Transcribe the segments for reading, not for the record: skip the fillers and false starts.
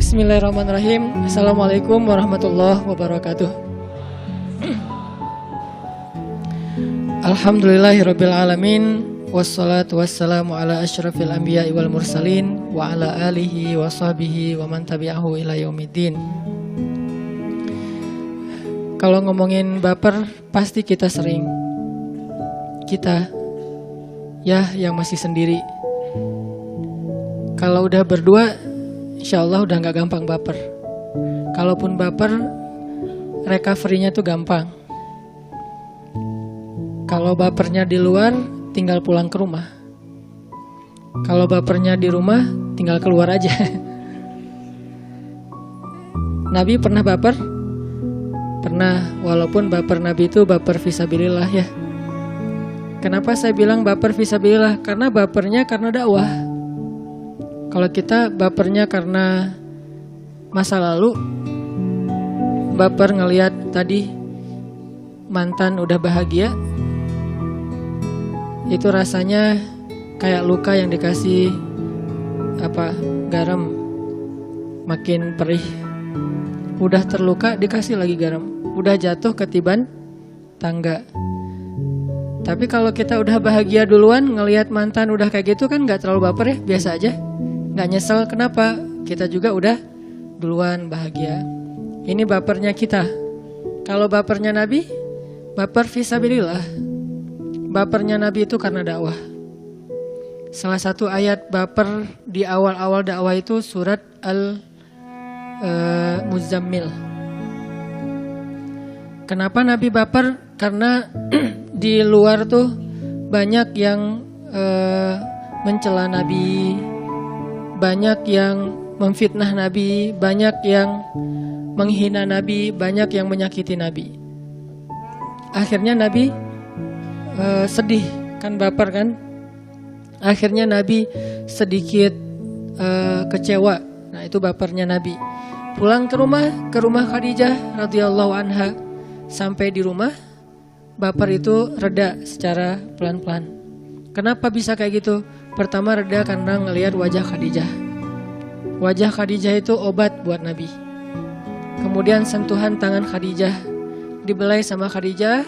Bismillahirrahmanirrahim. Assalamualaikum warahmatullahi wabarakatuh. Alhamdulillahirabbil alamin, wassalatu wassalamu ala asyrafil anbiya'i wal mursalin wa ala alihi wa sahbihi wa man tabi'ahu ila yaumiddin. Kalau ngomongin baper, pasti kita sering. Kita ya yang masih sendiri. Kalau udah berdua, insya Allah udah gak gampang baper. Kalaupun baper, recovery-nya tuh gampang. Kalau bapernya di luar, tinggal pulang ke rumah. Kalau bapernya di rumah, tinggal keluar aja. Nabi pernah baper? Pernah, walaupun baper Nabi itu baper fisabilillah ya. Kenapa saya bilang baper fisabilillah? Karena bapernya karena dakwah. Kalau kita bapernya karena masa lalu, baper ngelihat tadi mantan udah bahagia, itu rasanya kayak luka yang dikasih garam, makin perih. Udah terluka dikasih lagi garam, udah jatuh ketiban tangga. Tapi kalau kita udah bahagia duluan, ngelihat mantan udah kayak gitu kan gak terlalu baper ya, biasa aja. Gak nyesel, kenapa? Kita juga udah duluan bahagia. Ini bapernya kita. Kalau bapernya Nabi, baper fisabilillah. Bapernya Nabi itu karena dakwah. Salah satu ayat baper di awal-awal dakwah itu surat Al-Muzammil. Kenapa Nabi baper? Karena di luar tuh banyak yang mencela Nabi, banyak yang memfitnah Nabi, banyak yang menghina Nabi, banyak yang menyakiti Nabi. Akhirnya Nabi sedih, kan baper kan? Akhirnya Nabi sedikit kecewa. Nah itu bapernya Nabi. Pulang ke rumah Khadijah radhiyallahu anha. Sampai di rumah, baper itu reda secara pelan-pelan. Kenapa bisa kayak gitu? Pertama reda karena ngelihat wajah Khadijah. Wajah Khadijah itu obat buat Nabi. Kemudian sentuhan tangan Khadijah, dibelai sama Khadijah.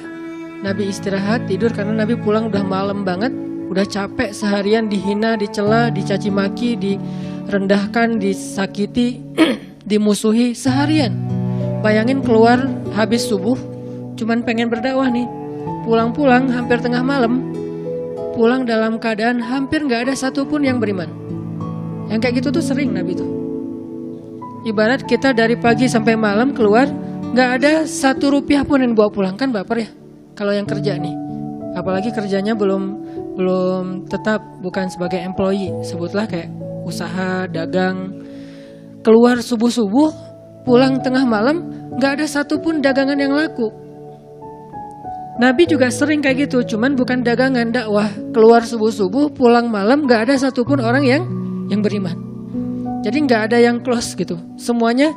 Nabi istirahat, tidur karena Nabi pulang udah malam banget. Udah capek seharian dihina, dicela, dicaci maki, direndahkan, disakiti, dimusuhi seharian. Bayangin keluar habis subuh, cuman pengen berdakwah nih. Pulang-pulang hampir tengah malam, pulang dalam keadaan hampir gak ada satupun yang beriman. Yang kayak gitu tuh sering Nabi tuh. Ibarat kita dari pagi sampai malam keluar, gak ada 1 rupiah pun yang bawa pulang. Kan baper ya kalau yang kerja nih. Apalagi kerjanya belum tetap, bukan sebagai employee, sebutlah kayak usaha, dagang. Keluar subuh-subuh, pulang tengah malam, gak ada satupun dagangan yang laku. Nabi juga sering kayak gitu, cuman bukan dagangan, dakwah. Keluar subuh-subuh, pulang malam, gak ada satupun orang yang beriman. Jadi gak ada yang close gitu. Semuanya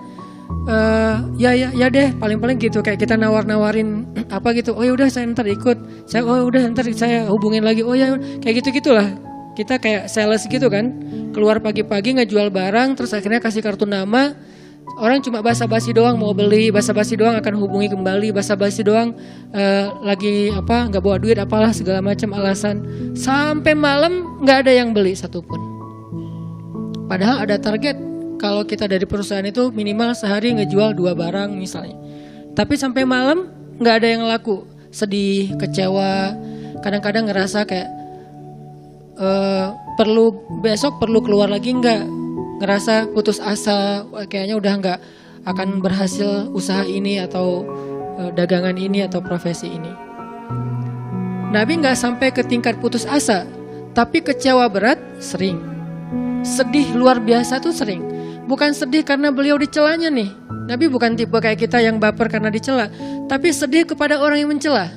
ya deh, paling-paling gitu. Kayak kita nawar-nawarin apa gitu. Oh ya udah saya ntar ikut. Ntar saya hubungin lagi. Oh ya kayak gitu-gitulah. Kita kayak sales gitu kan. Keluar pagi-pagi ngejual barang, terus akhirnya kasih kartu nama. Orang cuma basa-basi doang mau beli, basa-basi doang akan hubungi kembali, basa-basi doang lagi nggak bawa duit apalah segala macam alasan. Sampai malam nggak ada yang beli satupun. Padahal ada target kalau kita dari perusahaan itu minimal sehari ngejual 2 barang misalnya. Tapi sampai malam nggak ada yang laku, sedih, kecewa, kadang-kadang ngerasa kayak besok perlu keluar lagi nggak? Ngerasa putus asa, kayaknya udah nggak akan berhasil usaha ini atau dagangan ini atau profesi ini. Nabi nggak sampai ke tingkat putus asa, tapi kecewa berat sering. Sedih luar biasa tuh sering. Bukan sedih karena beliau dicelanya nih. Nabi bukan tipe kayak kita yang baper karena dicela, tapi sedih kepada orang yang mencela.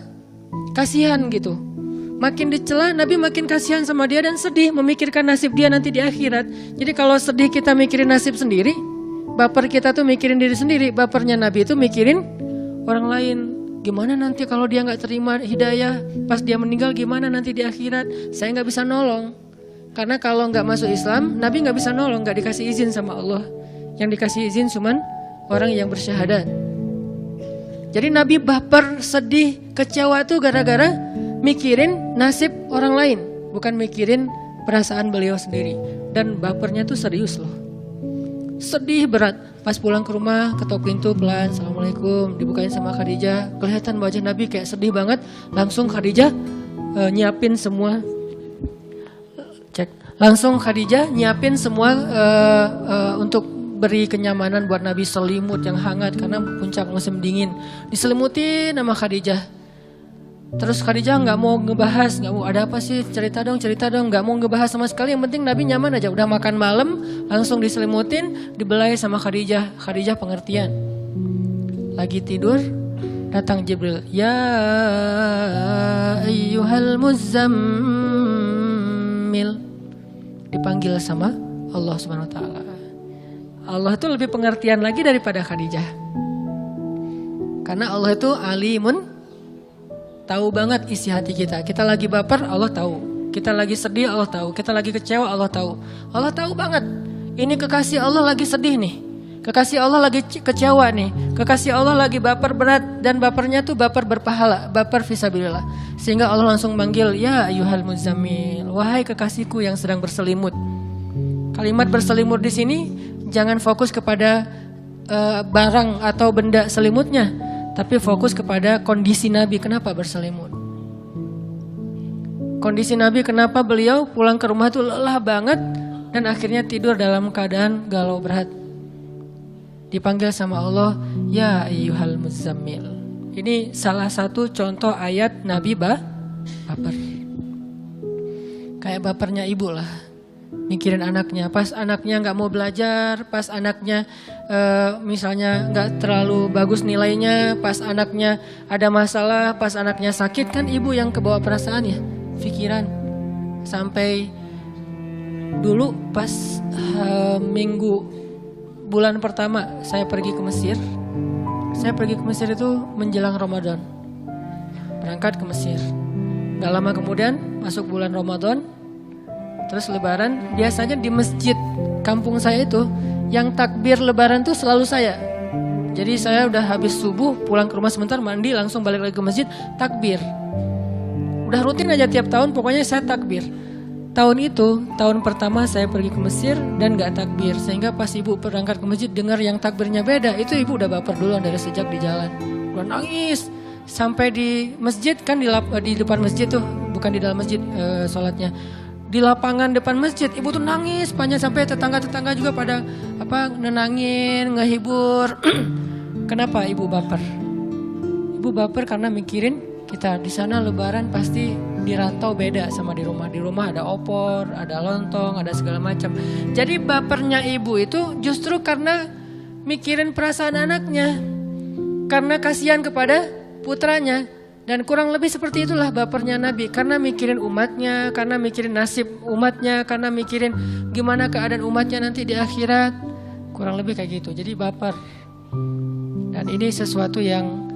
Kasihan gitu. Makin dicela, Nabi makin kasihan sama dia dan sedih memikirkan nasib dia nanti di akhirat. Jadi kalau sedih kita mikirin nasib sendiri, baper kita tuh mikirin diri sendiri. Bapernya Nabi itu mikirin orang lain. Gimana nanti kalau dia gak terima hidayah, pas dia meninggal gimana nanti di akhirat? Saya gak bisa nolong. Karena kalau gak masuk Islam, Nabi gak bisa nolong, gak dikasih izin sama Allah. Yang dikasih izin cuman orang yang bersyahadat. Jadi Nabi baper, sedih, kecewa tuh gara-gara mikirin nasib orang lain, bukan mikirin perasaan beliau sendiri. Dan bapernya tuh serius loh. Sedih berat. Pas pulang ke rumah, ketok pintu pelan, Assalamualaikum, dibukain sama Khadijah. Kelihatan wajah Nabi kayak sedih banget. Langsung Khadijah nyiapin semua. Langsung Khadijah nyiapin semua untuk beri kenyamanan buat Nabi, selimut yang hangat karena puncak musim dingin. Diselimutin sama Khadijah. Terus Khadijah nggak mau ngebahas, nggak mau ada apa sih, cerita dong, nggak mau ngebahas sama sekali. Yang penting Nabi nyaman aja. Udah makan malam, langsung diselimutin, dibelai sama Khadijah. Khadijah pengertian. Lagi tidur, datang Jibril. Ya ayyuhal muzammil. Dipanggil sama Allah Subhanahu Wa Taala. Allah itu lebih pengertian lagi daripada Khadijah. Karena Allah itu alimun, tahu banget isi hati kita. Kita lagi baper, Allah tahu. Kita lagi sedih, Allah tahu. Kita lagi kecewa, Allah tahu. Allah tahu banget. Ini kekasih Allah lagi sedih nih. Kekasih Allah lagi kecewa nih. Kekasih Allah lagi baper berat. Dan bapernya tuh baper berpahala. Baper fisabilillah. Sehingga Allah langsung manggil, ya ayyuhal muzammil. Wahai kekasihku yang sedang berselimut. Kalimat berselimut di sini jangan fokus kepada barang atau benda selimutnya, tapi fokus kepada kondisi Nabi kenapa berselimut. Kondisi Nabi kenapa beliau pulang ke rumah itu lelah banget dan akhirnya tidur dalam keadaan galau berat. Dipanggil sama Allah, ya ayyuhal muzammil. Ini salah satu contoh ayat Nabi baper. Kayak bapernya ibu lah. Mikirin anaknya, pas anaknya nggak mau belajar, pas anaknya misalnya nggak terlalu bagus nilainya, pas anaknya ada masalah, pas anaknya sakit, kan ibu yang kebawa perasaan ya, pikiran. Sampai dulu pas minggu bulan pertama saya pergi ke Mesir. Saya pergi ke Mesir itu menjelang Ramadan, berangkat ke Mesir. Gak lama kemudian masuk bulan Ramadan. Terus lebaran, biasanya di masjid kampung saya itu yang takbir lebaran tuh selalu saya. Jadi saya udah habis subuh, pulang ke rumah sebentar, mandi, langsung balik lagi ke masjid, takbir. Udah rutin aja tiap tahun, pokoknya saya takbir. Tahun itu, tahun pertama saya pergi ke Mesir dan gak takbir. Sehingga pas ibu berangkat ke masjid dengar yang takbirnya beda, itu ibu udah baper duluan dari sejak di jalan. Udah nangis. Sampai di masjid, kan di depan masjid tuh, bukan di dalam masjid sholatnya. Di lapangan depan masjid, ibu tuh nangis panjang sampai tetangga-tetangga juga pada nenangin, ngehibur. Kenapa ibu baper? Ibu baper karena mikirin kita di sana lebaran pasti di rantau beda sama di rumah. Di rumah ada opor, ada lontong, ada segala macam. Jadi bapernya ibu itu justru karena mikirin perasaan anaknya. Karena kasihan kepada putranya. Dan kurang lebih seperti itulah bapernya Nabi. Karena mikirin umatnya, karena mikirin nasib umatnya, karena mikirin gimana keadaan umatnya nanti di akhirat. Kurang lebih kayak gitu. Jadi baper. Dan ini sesuatu yang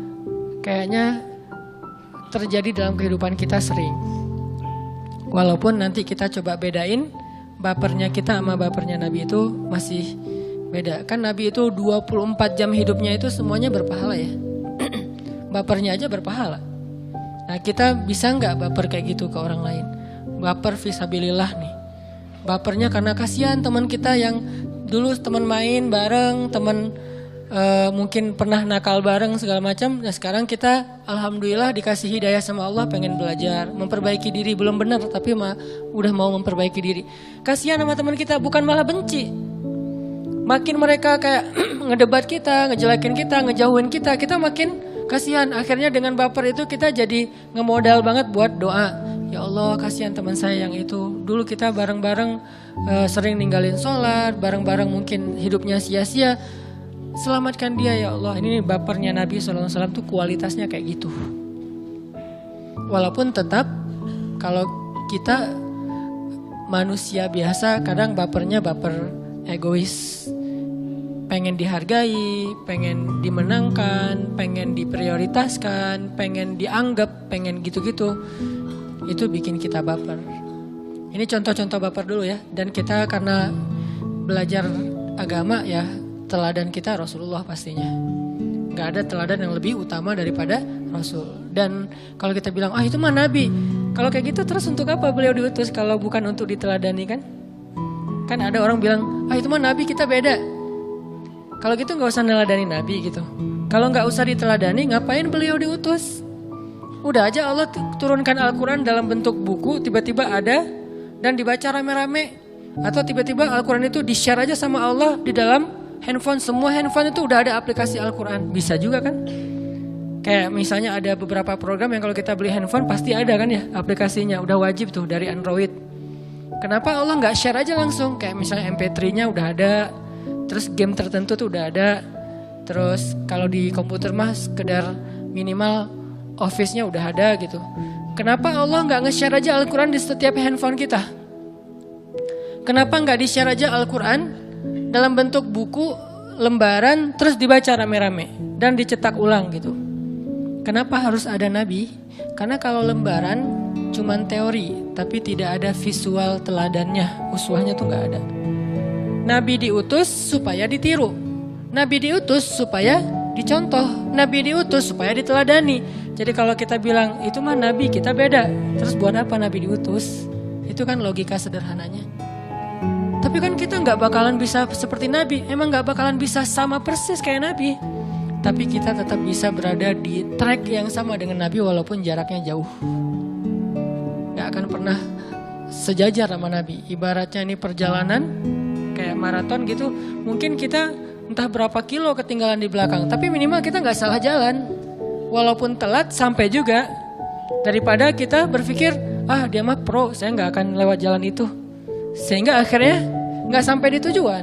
kayaknya terjadi dalam kehidupan kita sering. Walaupun nanti kita coba bedain bapernya kita sama bapernya Nabi itu masih beda. Kan Nabi itu 24 jam hidupnya itu semuanya berpahala ya. Bapernya aja berpahala. Nah kita bisa gak baper kayak gitu ke orang lain? Baper fisabilillah nih. Bapernya karena kasihan teman kita yang dulu teman main bareng, teman mungkin pernah nakal bareng segala macam. Nah sekarang kita alhamdulillah dikasih hidayah sama Allah, pengen belajar, memperbaiki diri, belum benar tapi udah mau memperbaiki diri. Kasihan sama teman kita, bukan malah benci. Makin mereka kayak ngedebat kita, ngejelekin kita, ngejauhin kita, kita makin kasihan. Akhirnya dengan baper itu kita jadi ngemodal banget buat doa. Ya Allah kasihan teman saya yang itu. Dulu kita bareng-bareng sering ninggalin sholat, bareng-bareng mungkin hidupnya sia-sia. Selamatkan dia ya Allah. Ini bapernya Nabi SAW tuh kualitasnya kayak gitu. Walaupun tetap kalau kita manusia biasa kadang bapernya baper egois. Pengen dihargai, pengen dimenangkan, pengen diprioritaskan, pengen dianggap, pengen gitu-gitu. Itu bikin kita baper. Ini contoh-contoh baper dulu ya. Dan kita karena belajar agama ya, teladan kita Rasulullah pastinya. Gak ada teladan yang lebih utama daripada Rasul. Dan kalau kita bilang, itu mah Nabi. Kalau kayak gitu terus untuk apa beliau diutus kalau bukan untuk diteladani kan? Kan ada orang bilang, itu mah Nabi, kita beda. Kalau gitu gak usah neladani Nabi gitu. Kalau gak usah diteladani, ngapain beliau diutus? Udah aja Allah turunkan Al-Quran dalam bentuk buku, tiba-tiba ada dan dibaca rame-rame. Atau tiba-tiba Al-Quran itu di-share aja sama Allah di dalam handphone. Semua handphone itu udah ada aplikasi Al-Quran. Bisa juga kan? Kayak misalnya ada beberapa program yang kalau kita beli handphone pasti ada kan ya aplikasinya. Udah wajib tuh dari Android. Kenapa Allah gak share aja langsung? Kayak misalnya MP3-nya udah ada. Terus game tertentu tuh udah ada. Terus kalau di komputer mah sekedar minimal Office-nya udah ada gitu. Kenapa Allah gak nge-share aja Al-Quran di setiap handphone kita? Kenapa nggak di-share aja Al-Quran dalam bentuk buku, lembaran, terus dibaca rame-rame dan dicetak ulang gitu? Kenapa harus ada Nabi? Karena kalau lembaran cuman teori, tapi tidak ada visual teladannya, uswahnya tuh nggak ada. Nabi diutus supaya ditiru, Nabi diutus supaya dicontoh, Nabi diutus supaya diteladani. Jadi kalau kita bilang itu mah Nabi, kita beda. Terus buat apa Nabi diutus? Itu kan logika sederhananya. Tapi kan kita gak bakalan bisa seperti Nabi. Emang gak bakalan bisa sama persis kayak Nabi. Tapi kita tetap bisa berada di track yang sama dengan Nabi walaupun jaraknya jauh. Gak akan pernah sejajar sama Nabi. Ibaratnya ini perjalanan kayak maraton gitu. Mungkin kita entah berapa kilo ketinggalan di belakang. Tapi minimal kita gak salah jalan. Walaupun telat sampai juga. Daripada kita berpikir, dia mah pro, saya gak akan lewat jalan itu. Sehingga akhirnya gak sampai di tujuan.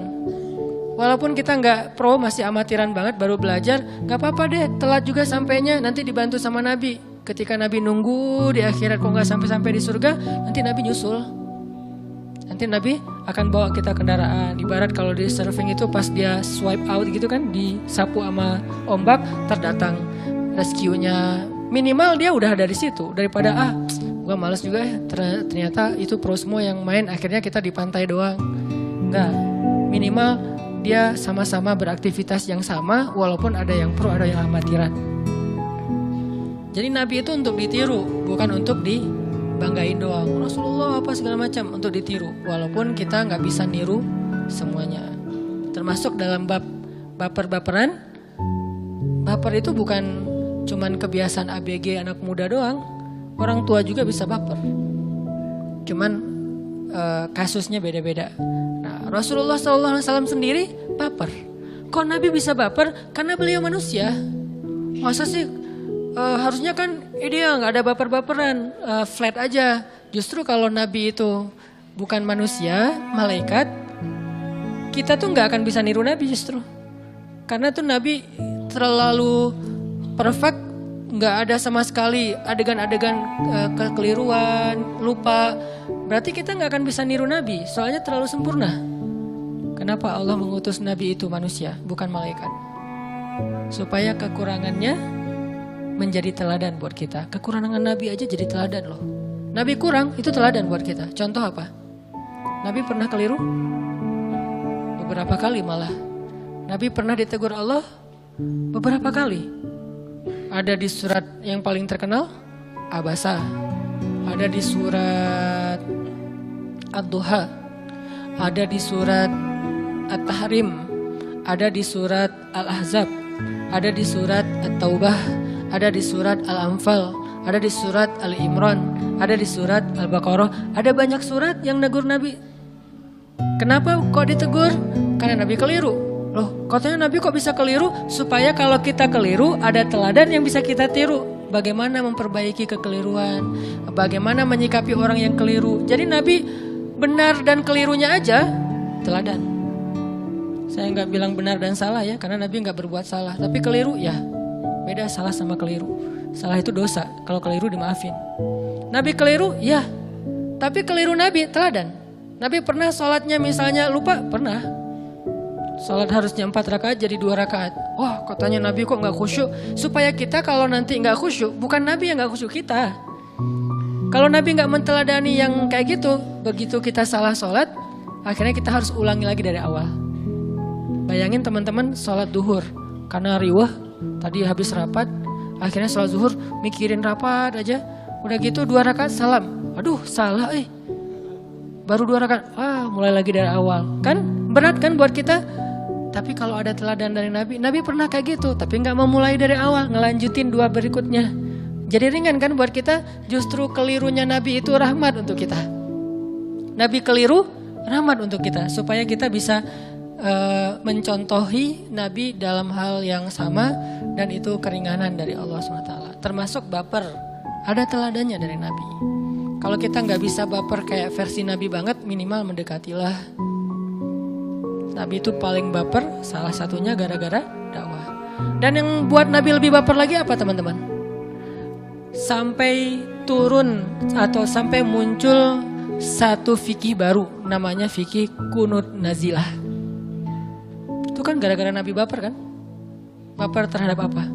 Walaupun kita gak pro, masih amatiran banget, baru belajar, gak apa-apa deh, telat juga sampainya, nanti dibantu sama Nabi. Ketika Nabi nunggu di akhirat kok gak sampai-sampai di surga, nanti Nabi nyusul. Nanti Nabi akan bawa kita kendaraan. Ibarat kalau di surfing itu pas dia swipe out gitu kan, disapu sama ombak, terdatang rescue-nya. Minimal dia udah ada di situ, daripada gue males juga ya, ternyata itu pro semua yang main, akhirnya kita di pantai doang. Enggak, minimal dia sama-sama beraktivitas yang sama, walaupun ada yang pro, ada yang amatiran. Jadi Nabi itu untuk ditiru, bukan untuk dibanggain doang. Rasulullah apa segala macam, untuk ditiru. Walaupun kita gak bisa niru semuanya. Termasuk dalam bab baper-baperan. Baper itu bukan cuman kebiasaan ABG anak muda doang. Orang tua juga bisa baper. Cuman kasusnya beda-beda. Nah, Rasulullah SAW sendiri baper. Kok Nabi bisa baper? Karena beliau manusia. Masa sih harusnya kan ideal, gak ada baper-baperan, flat aja. Justru kalau Nabi itu bukan manusia, malaikat, kita tuh gak akan bisa niru Nabi justru. Karena tuh Nabi terlalu perfect. Nggak ada sama sekali adegan-adegan kekeliruan, lupa. Berarti kita nggak akan bisa niru Nabi, soalnya terlalu sempurna. Kenapa Allah mengutus Nabi itu manusia, bukan malaikat? Supaya kekurangannya menjadi teladan buat kita. Kekurangan Nabi aja jadi teladan loh. Nabi kurang, itu teladan buat kita. Contoh apa? Nabi pernah keliru? Beberapa kali malah. Nabi pernah ditegur Allah? Beberapa kali. Ada di surat yang paling terkenal, Abasa. Ada di surat Ad-Duha. Ada di surat At-Tahrim. Ada di surat Al-Ahzab. Ada di surat At-Taubah. Ada di surat Al-Anfal. Ada di surat Al-Imran. Ada di surat Al-Baqarah. Ada banyak surat yang negur Nabi. Kenapa kok ditegur? Karena Nabi keliru. Loh, katanya Nabi kok bisa keliru? Supaya kalau kita keliru ada teladan yang bisa kita tiru. Bagaimana memperbaiki kekeliruan, bagaimana menyikapi orang yang keliru. Jadi Nabi benar dan kelirunya aja teladan. Saya nggak bilang benar dan salah ya, karena Nabi nggak berbuat salah. Tapi keliru ya, beda salah sama keliru. Salah itu dosa, kalau keliru dimaafin. Nabi keliru ya, tapi keliru Nabi teladan. Nabi pernah sholatnya misalnya lupa, pernah. Salat harusnya 4 rakaat jadi 2 rakaat. Wah, katanya Nabi kok gak khusyuk. Supaya kita kalau nanti gak khusyuk, bukan Nabi yang gak khusyuk kita. Kalau Nabi gak menteladani yang kayak gitu, begitu kita salah salat, akhirnya kita harus ulangi lagi dari awal. Bayangin teman-teman sholat duhur, karena riwah tadi habis rapat, akhirnya sholat zuhur mikirin rapat aja. Udah gitu 2 rakaat salam. Aduh salah baru 2 rakaat, mulai lagi dari awal. Kan berat kan buat kita. Tapi kalau ada teladan dari Nabi, Nabi pernah kayak gitu, tapi gak mau mulai dari awal, ngelanjutin 2 berikutnya. Jadi ringan kan buat kita. Justru kelirunya Nabi itu rahmat untuk kita. Nabi keliru, rahmat untuk kita. Supaya kita bisa mencontohi Nabi dalam hal yang sama. Dan itu keringanan dari Allah SWT. Termasuk baper, ada teladannya dari Nabi. Kalau kita gak bisa baper kayak versi Nabi banget, minimal mendekatilah. Nabi itu paling baper, salah satunya gara-gara dakwah. Dan yang buat Nabi lebih baper lagi apa teman-teman? Sampai turun atau sampai muncul satu fikih baru, namanya fikih kunut nazilah. Itu kan gara-gara Nabi baper kan? Baper terhadap apa?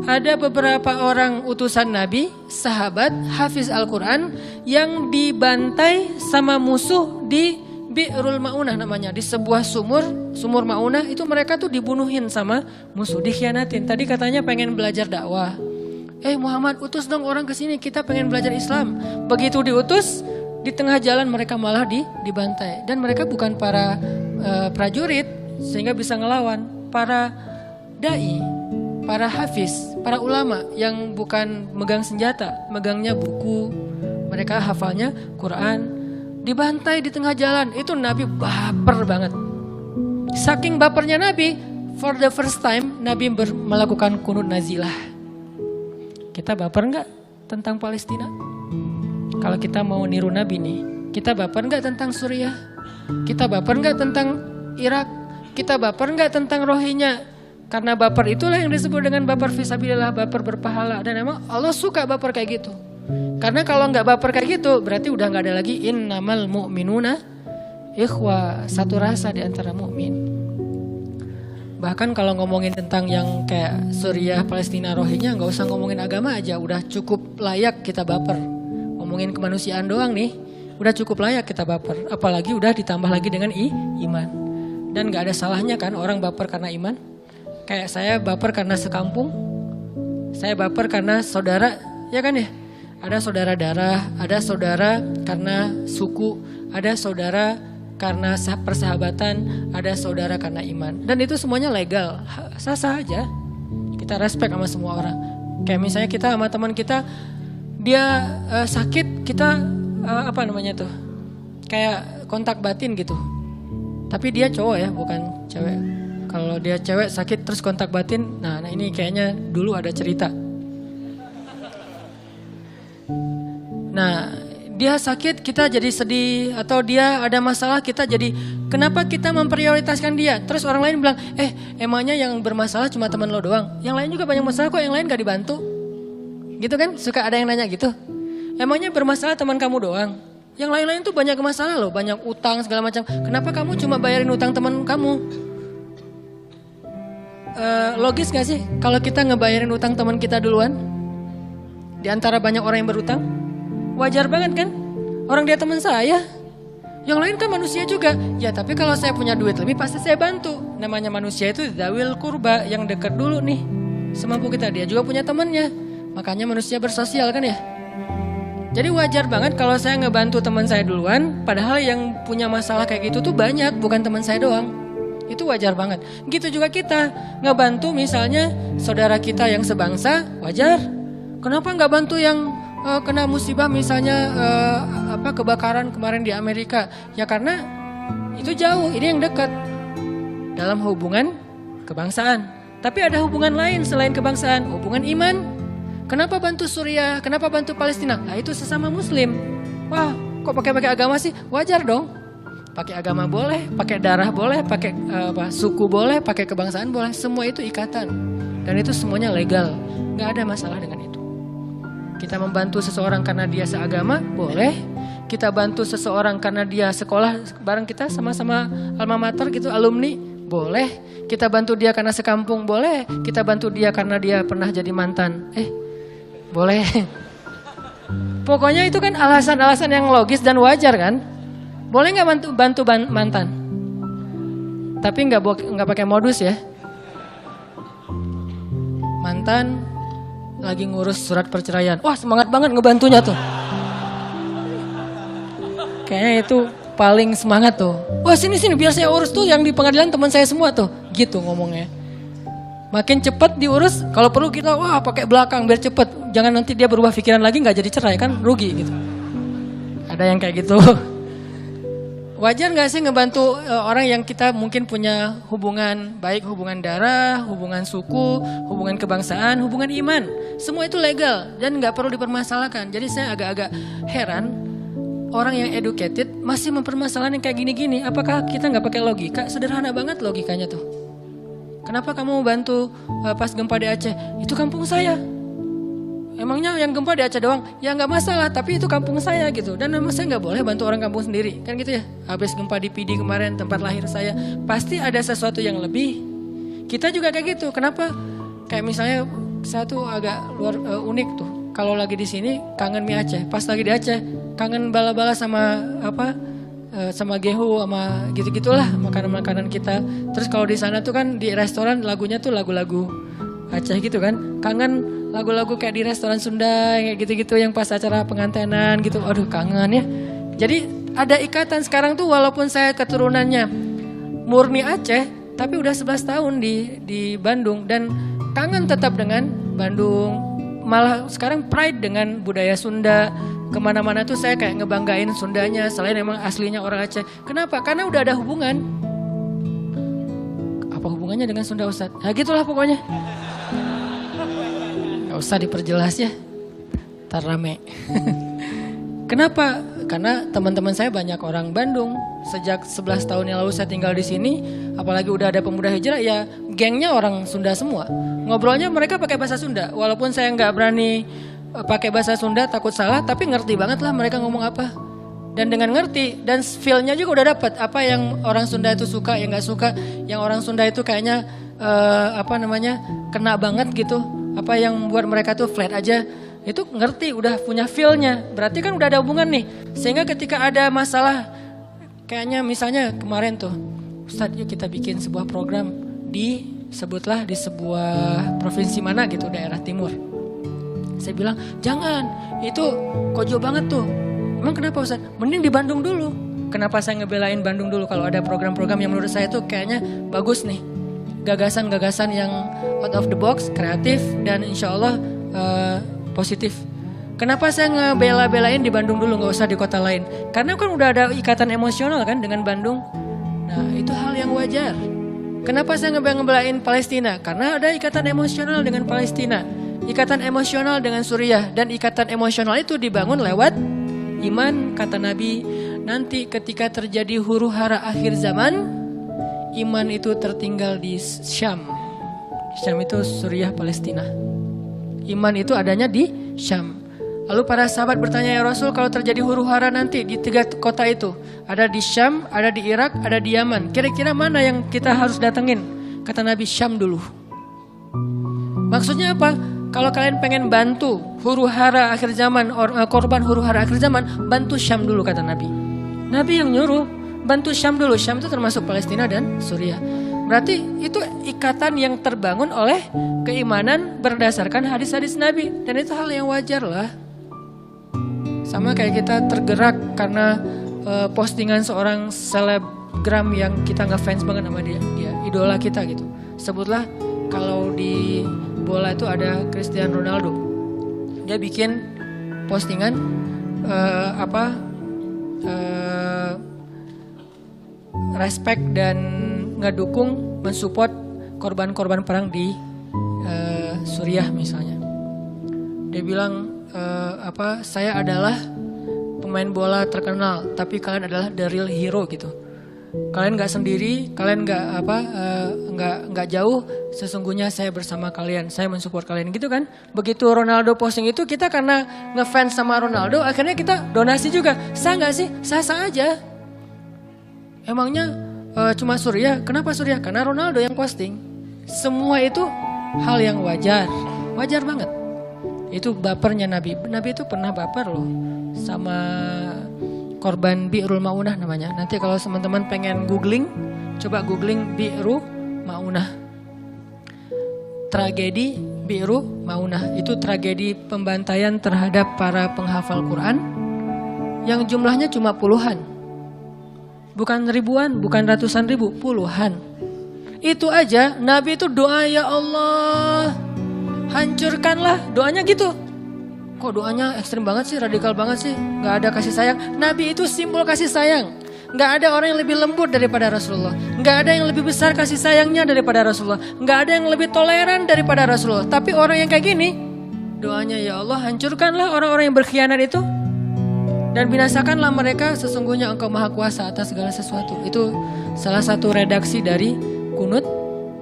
Ada beberapa orang utusan Nabi, sahabat, hafiz Al-Quran yang dibantai sama musuh di Bi'rul Ma'unah namanya, di sebuah sumur Ma'unah itu mereka tuh dibunuhin sama musuh, dikhianatin. Tadi katanya pengen belajar dakwah. Muhammad utus dong orang ke sini, kita pengen belajar Islam. Begitu diutus, di tengah jalan mereka malah dibantai. Dan mereka bukan para prajurit sehingga bisa ngelawan, para dai, para hafiz, para ulama yang bukan megang senjata, megangnya buku. Mereka hafalnya Quran. Dibantai di tengah jalan, itu Nabi baper banget. Saking bapernya Nabi, for the first time Nabi melakukan kunut nazilah. Kita baper nggak tentang Palestina? Kalau kita mau niru Nabi nih, kita baper nggak tentang Suriah? Kita baper nggak tentang Irak? Kita baper nggak tentang Rohingya? Karena baper itulah yang disebut dengan baper fisabilillah, baper berpahala. Dan emang Allah suka baper kayak gitu. Karena kalau nggak baper kayak gitu, berarti udah nggak ada lagi innamal mu'minuna ikhwah, satu rasa di antara mukmin. Bahkan kalau ngomongin tentang yang kayak Suriah, Palestina, Rohingya, nggak usah ngomongin agama aja, udah cukup layak kita baper. Ngomongin kemanusiaan doang nih, udah cukup layak kita baper. Apalagi udah ditambah lagi dengan iman. Dan nggak ada salahnya kan orang baper karena iman. Kayak saya baper karena sekampung, saya baper karena saudara, ya kan ya? Ada saudara darah, ada saudara karena suku, ada saudara karena persahabatan, ada saudara karena iman. Dan itu semuanya legal, sah-sah aja. Kita respect sama semua orang. Kayak misalnya kita sama teman kita, dia sakit, kita kayak kontak batin gitu. Tapi dia cowok ya, bukan cewek. Kalau dia cewek sakit terus kontak batin, nah ini kayaknya dulu ada cerita. Nah, dia sakit kita jadi sedih, atau dia ada masalah kita jadi, kenapa kita memprioritaskan dia? Terus orang lain bilang, emangnya yang bermasalah cuma teman lo doang? Yang lain juga banyak masalah kok, yang lain gak dibantu. Gitu kan, suka ada yang nanya gitu. Emangnya bermasalah teman kamu doang? Yang lain-lain tuh banyak masalah loh, banyak utang segala macam. Kenapa kamu cuma bayarin utang teman kamu? Logis gak sih kalau kita ngebayarin utang teman kita duluan? Di antara banyak orang yang berutang? Wajar banget kan? Orang dia teman saya. Yang lain kan manusia juga. Ya tapi kalau saya punya duit lebih pasti saya bantu. Namanya manusia itu dzawil qurba, yang dekat dulu nih. Semampu kita, dia juga punya temannya. Makanya manusia bersosial kan ya. Jadi wajar banget kalau saya ngebantu teman saya duluan. Padahal yang punya masalah kayak gitu tuh banyak, bukan teman saya doang. Itu wajar banget. Gitu juga kita ngebantu misalnya saudara kita yang sebangsa, wajar. Kenapa nggak bantu yang kena musibah misalnya kebakaran kemarin di Amerika? Ya karena itu jauh, ini yang dekat dalam hubungan kebangsaan. Tapi ada hubungan lain selain kebangsaan, hubungan iman. Kenapa bantu Suriah? Kenapa bantu Palestina? Nah itu sesama Muslim. Wah, kok pakai agama sih? Wajar dong. Pakai agama boleh, pakai darah boleh, pakai suku boleh, pakai kebangsaan boleh. Semua itu ikatan. Dan itu semuanya legal. Gak ada masalah dengan itu. Kita membantu seseorang karena dia seagama, boleh. Kita bantu seseorang karena dia sekolah bareng kita sama-sama alma mater gitu, alumni, boleh. Kita bantu dia karena sekampung, boleh. Kita bantu dia karena dia pernah jadi mantan, boleh. Pokoknya itu kan alasan-alasan yang logis dan wajar kan. Boleh gak bantu mantan? Tapi nggak pakai modus ya. Mantan lagi ngurus surat perceraian. Wah semangat banget ngebantunya tuh. Kayaknya itu paling semangat tuh. Wah sini biar saya urus tuh yang di pengadilan teman saya semua tuh. Gitu ngomongnya. Makin cepat diurus, kalau perlu kita wah pakai belakang biar cepet. Jangan nanti dia berubah pikiran lagi nggak jadi cerai kan rugi gitu. Ada yang kayak gitu. Wajar nggak sih ngebantu orang yang kita mungkin punya hubungan baik, hubungan darah, hubungan suku, hubungan kebangsaan, hubungan iman. Semua itu legal dan nggak perlu dipermasalahkan. Jadi saya agak-agak heran orang yang educated masih mempermasalahkan yang kayak gini-gini. Apakah kita nggak pakai logika? Sederhana banget logikanya tuh. Kenapa kamu bantu pas gempa di Aceh? Itu kampung saya. Emangnya yang gempa di Aceh doang? Ya nggak masalah, tapi itu kampung saya gitu. Dan memang saya nggak boleh bantu orang kampung sendiri, kan gitu ya. Habis gempa di PD kemarin tempat lahir saya, pasti ada sesuatu yang lebih. Kita juga kayak gitu. Kenapa? Kayak misalnya saya tuh agak unik tuh. Kalau lagi di sini kangen mie Aceh, pas lagi di Aceh kangen bala-bala sama apa? Sama gehu sama gitu-gitulah makanan-makanan kita. Terus kalau di sana tuh kan di restoran lagunya tuh lagu-lagu Aceh gitu kan. Kangen lagu-lagu kayak di restoran Sunda kayak gitu-gitu yang pas acara pengantenan gitu. Aduh kangen ya. Jadi ada ikatan sekarang tuh walaupun saya keturunannya murni Aceh tapi udah 11 tahun di Bandung dan kangen tetap dengan Bandung. Malah sekarang pride dengan budaya Sunda. Kemana-mana tuh saya kayak ngebanggain Sundanya selain emang aslinya orang Aceh. Kenapa? Karena udah ada hubungan. Apa hubungannya dengan Sunda Ustadz? Nah gitulah pokoknya. Gak usah diperjelas ya. Ntar rame. Kenapa? Karena teman-teman saya banyak orang Bandung. Sejak 11 tahun yang lalu saya tinggal di sini. Apalagi udah ada pemuda hijrah ya gengnya orang Sunda semua. Ngobrolnya mereka pakai bahasa Sunda. Walaupun saya nggak berani pakai bahasa Sunda takut salah, tapi ngerti banget lah mereka ngomong apa. Dan dengan ngerti dan feel-nya juga udah dapet apa yang orang Sunda itu suka, yang nggak suka, yang orang Sunda itu kayaknya kena banget gitu. Apa yang buat mereka tuh flat aja, itu ngerti, udah punya feel-nya. Berarti kan udah ada hubungan nih. Sehingga ketika ada masalah, kayaknya misalnya kemarin tuh, Ustadz yuk kita bikin sebuah program sebutlah di sebuah provinsi mana gitu, daerah timur. Saya bilang, jangan, itu kojo banget tuh. Emang kenapa Ustaz? Mending di Bandung dulu. Kenapa saya ngebelain Bandung dulu kalau ada program-program yang menurut saya tuh kayaknya bagus nih. Gagasan-gagasan yang out of the box, kreatif, dan insya Allah positif. Kenapa saya ngebela-belain di Bandung dulu, gak usah di kota lain? Karena kan udah ada ikatan emosional kan dengan Bandung. Nah itu hal yang wajar. Kenapa saya ngebelain Palestina? Karena ada ikatan emosional dengan Palestina. Ikatan emosional dengan Suriah. Dan ikatan emosional itu dibangun lewat iman, kata Nabi. Nanti ketika terjadi huru hara akhir zaman, iman itu tertinggal di Syam. Syam itu Suriah, Palestina. Iman itu adanya di Syam. Lalu para sahabat bertanya, ya Rasul, kalau terjadi huru hara nanti di 3 kota itu, ada di Syam, ada di Irak, ada di Yaman. Kira-kira mana yang kita harus datengin? Kata Nabi, Syam dulu. Maksudnya apa? Kalau kalian pengen bantu huru hara akhir zaman, korban huru hara akhir zaman, bantu Syam dulu, kata Nabi. Nabi yang nyuruh, bantu Syam dulu. Syam itu termasuk Palestina dan Suriah. Berarti itu ikatan yang terbangun oleh keimanan berdasarkan hadis-hadis Nabi. Dan itu hal yang wajar lah. Sama kayak kita tergerak karena postingan seorang selebgram yang kita ngefans banget sama dia idola kita gitu. Sebutlah kalau di bola itu ada Cristiano Ronaldo. Dia bikin postingan respect dan ngedukung, mensupport korban-korban perang di Suriah misalnya. Dia bilang saya adalah pemain bola terkenal, tapi kalian adalah the real hero gitu. Kalian nggak sendiri, kalian nggak jauh. Sesungguhnya saya bersama kalian, saya mensupport kalian gitu kan. Begitu Ronaldo posting itu, kita karena ngefans sama Ronaldo, akhirnya kita donasi juga. Sah nggak sih? Sah-sah aja. Emangnya cuma Suriah? Kenapa Suriah? Karena Ronaldo yang posting. Semua itu hal yang wajar banget. Itu bapernya Nabi. Nabi itu pernah baper loh sama korban Bi'rul Ma'unah namanya. Nanti kalau teman-teman pengen googling, coba googling Bi'ru Ma'unah. Tragedi Bi'ru Ma'unah itu tragedi pembantaian terhadap para penghafal Quran yang jumlahnya cuma puluhan. Bukan ribuan, bukan ratusan ribu, puluhan. Itu aja Nabi itu doa, ya Allah hancurkanlah, doanya gitu. Kok doanya ekstrim banget sih, radikal banget sih, gak ada kasih sayang. Nabi itu simbol kasih sayang. Gak ada orang yang lebih lembut daripada Rasulullah. Gak ada yang lebih besar kasih sayangnya daripada Rasulullah. Gak ada yang lebih toleran daripada Rasulullah. Tapi orang yang kayak gini, doanya, ya Allah hancurkanlah orang-orang yang berkhianat itu, dan binasakanlah mereka, sesungguhnya Engkau Maha Kuasa atas segala sesuatu. Itu salah satu redaksi dari kunut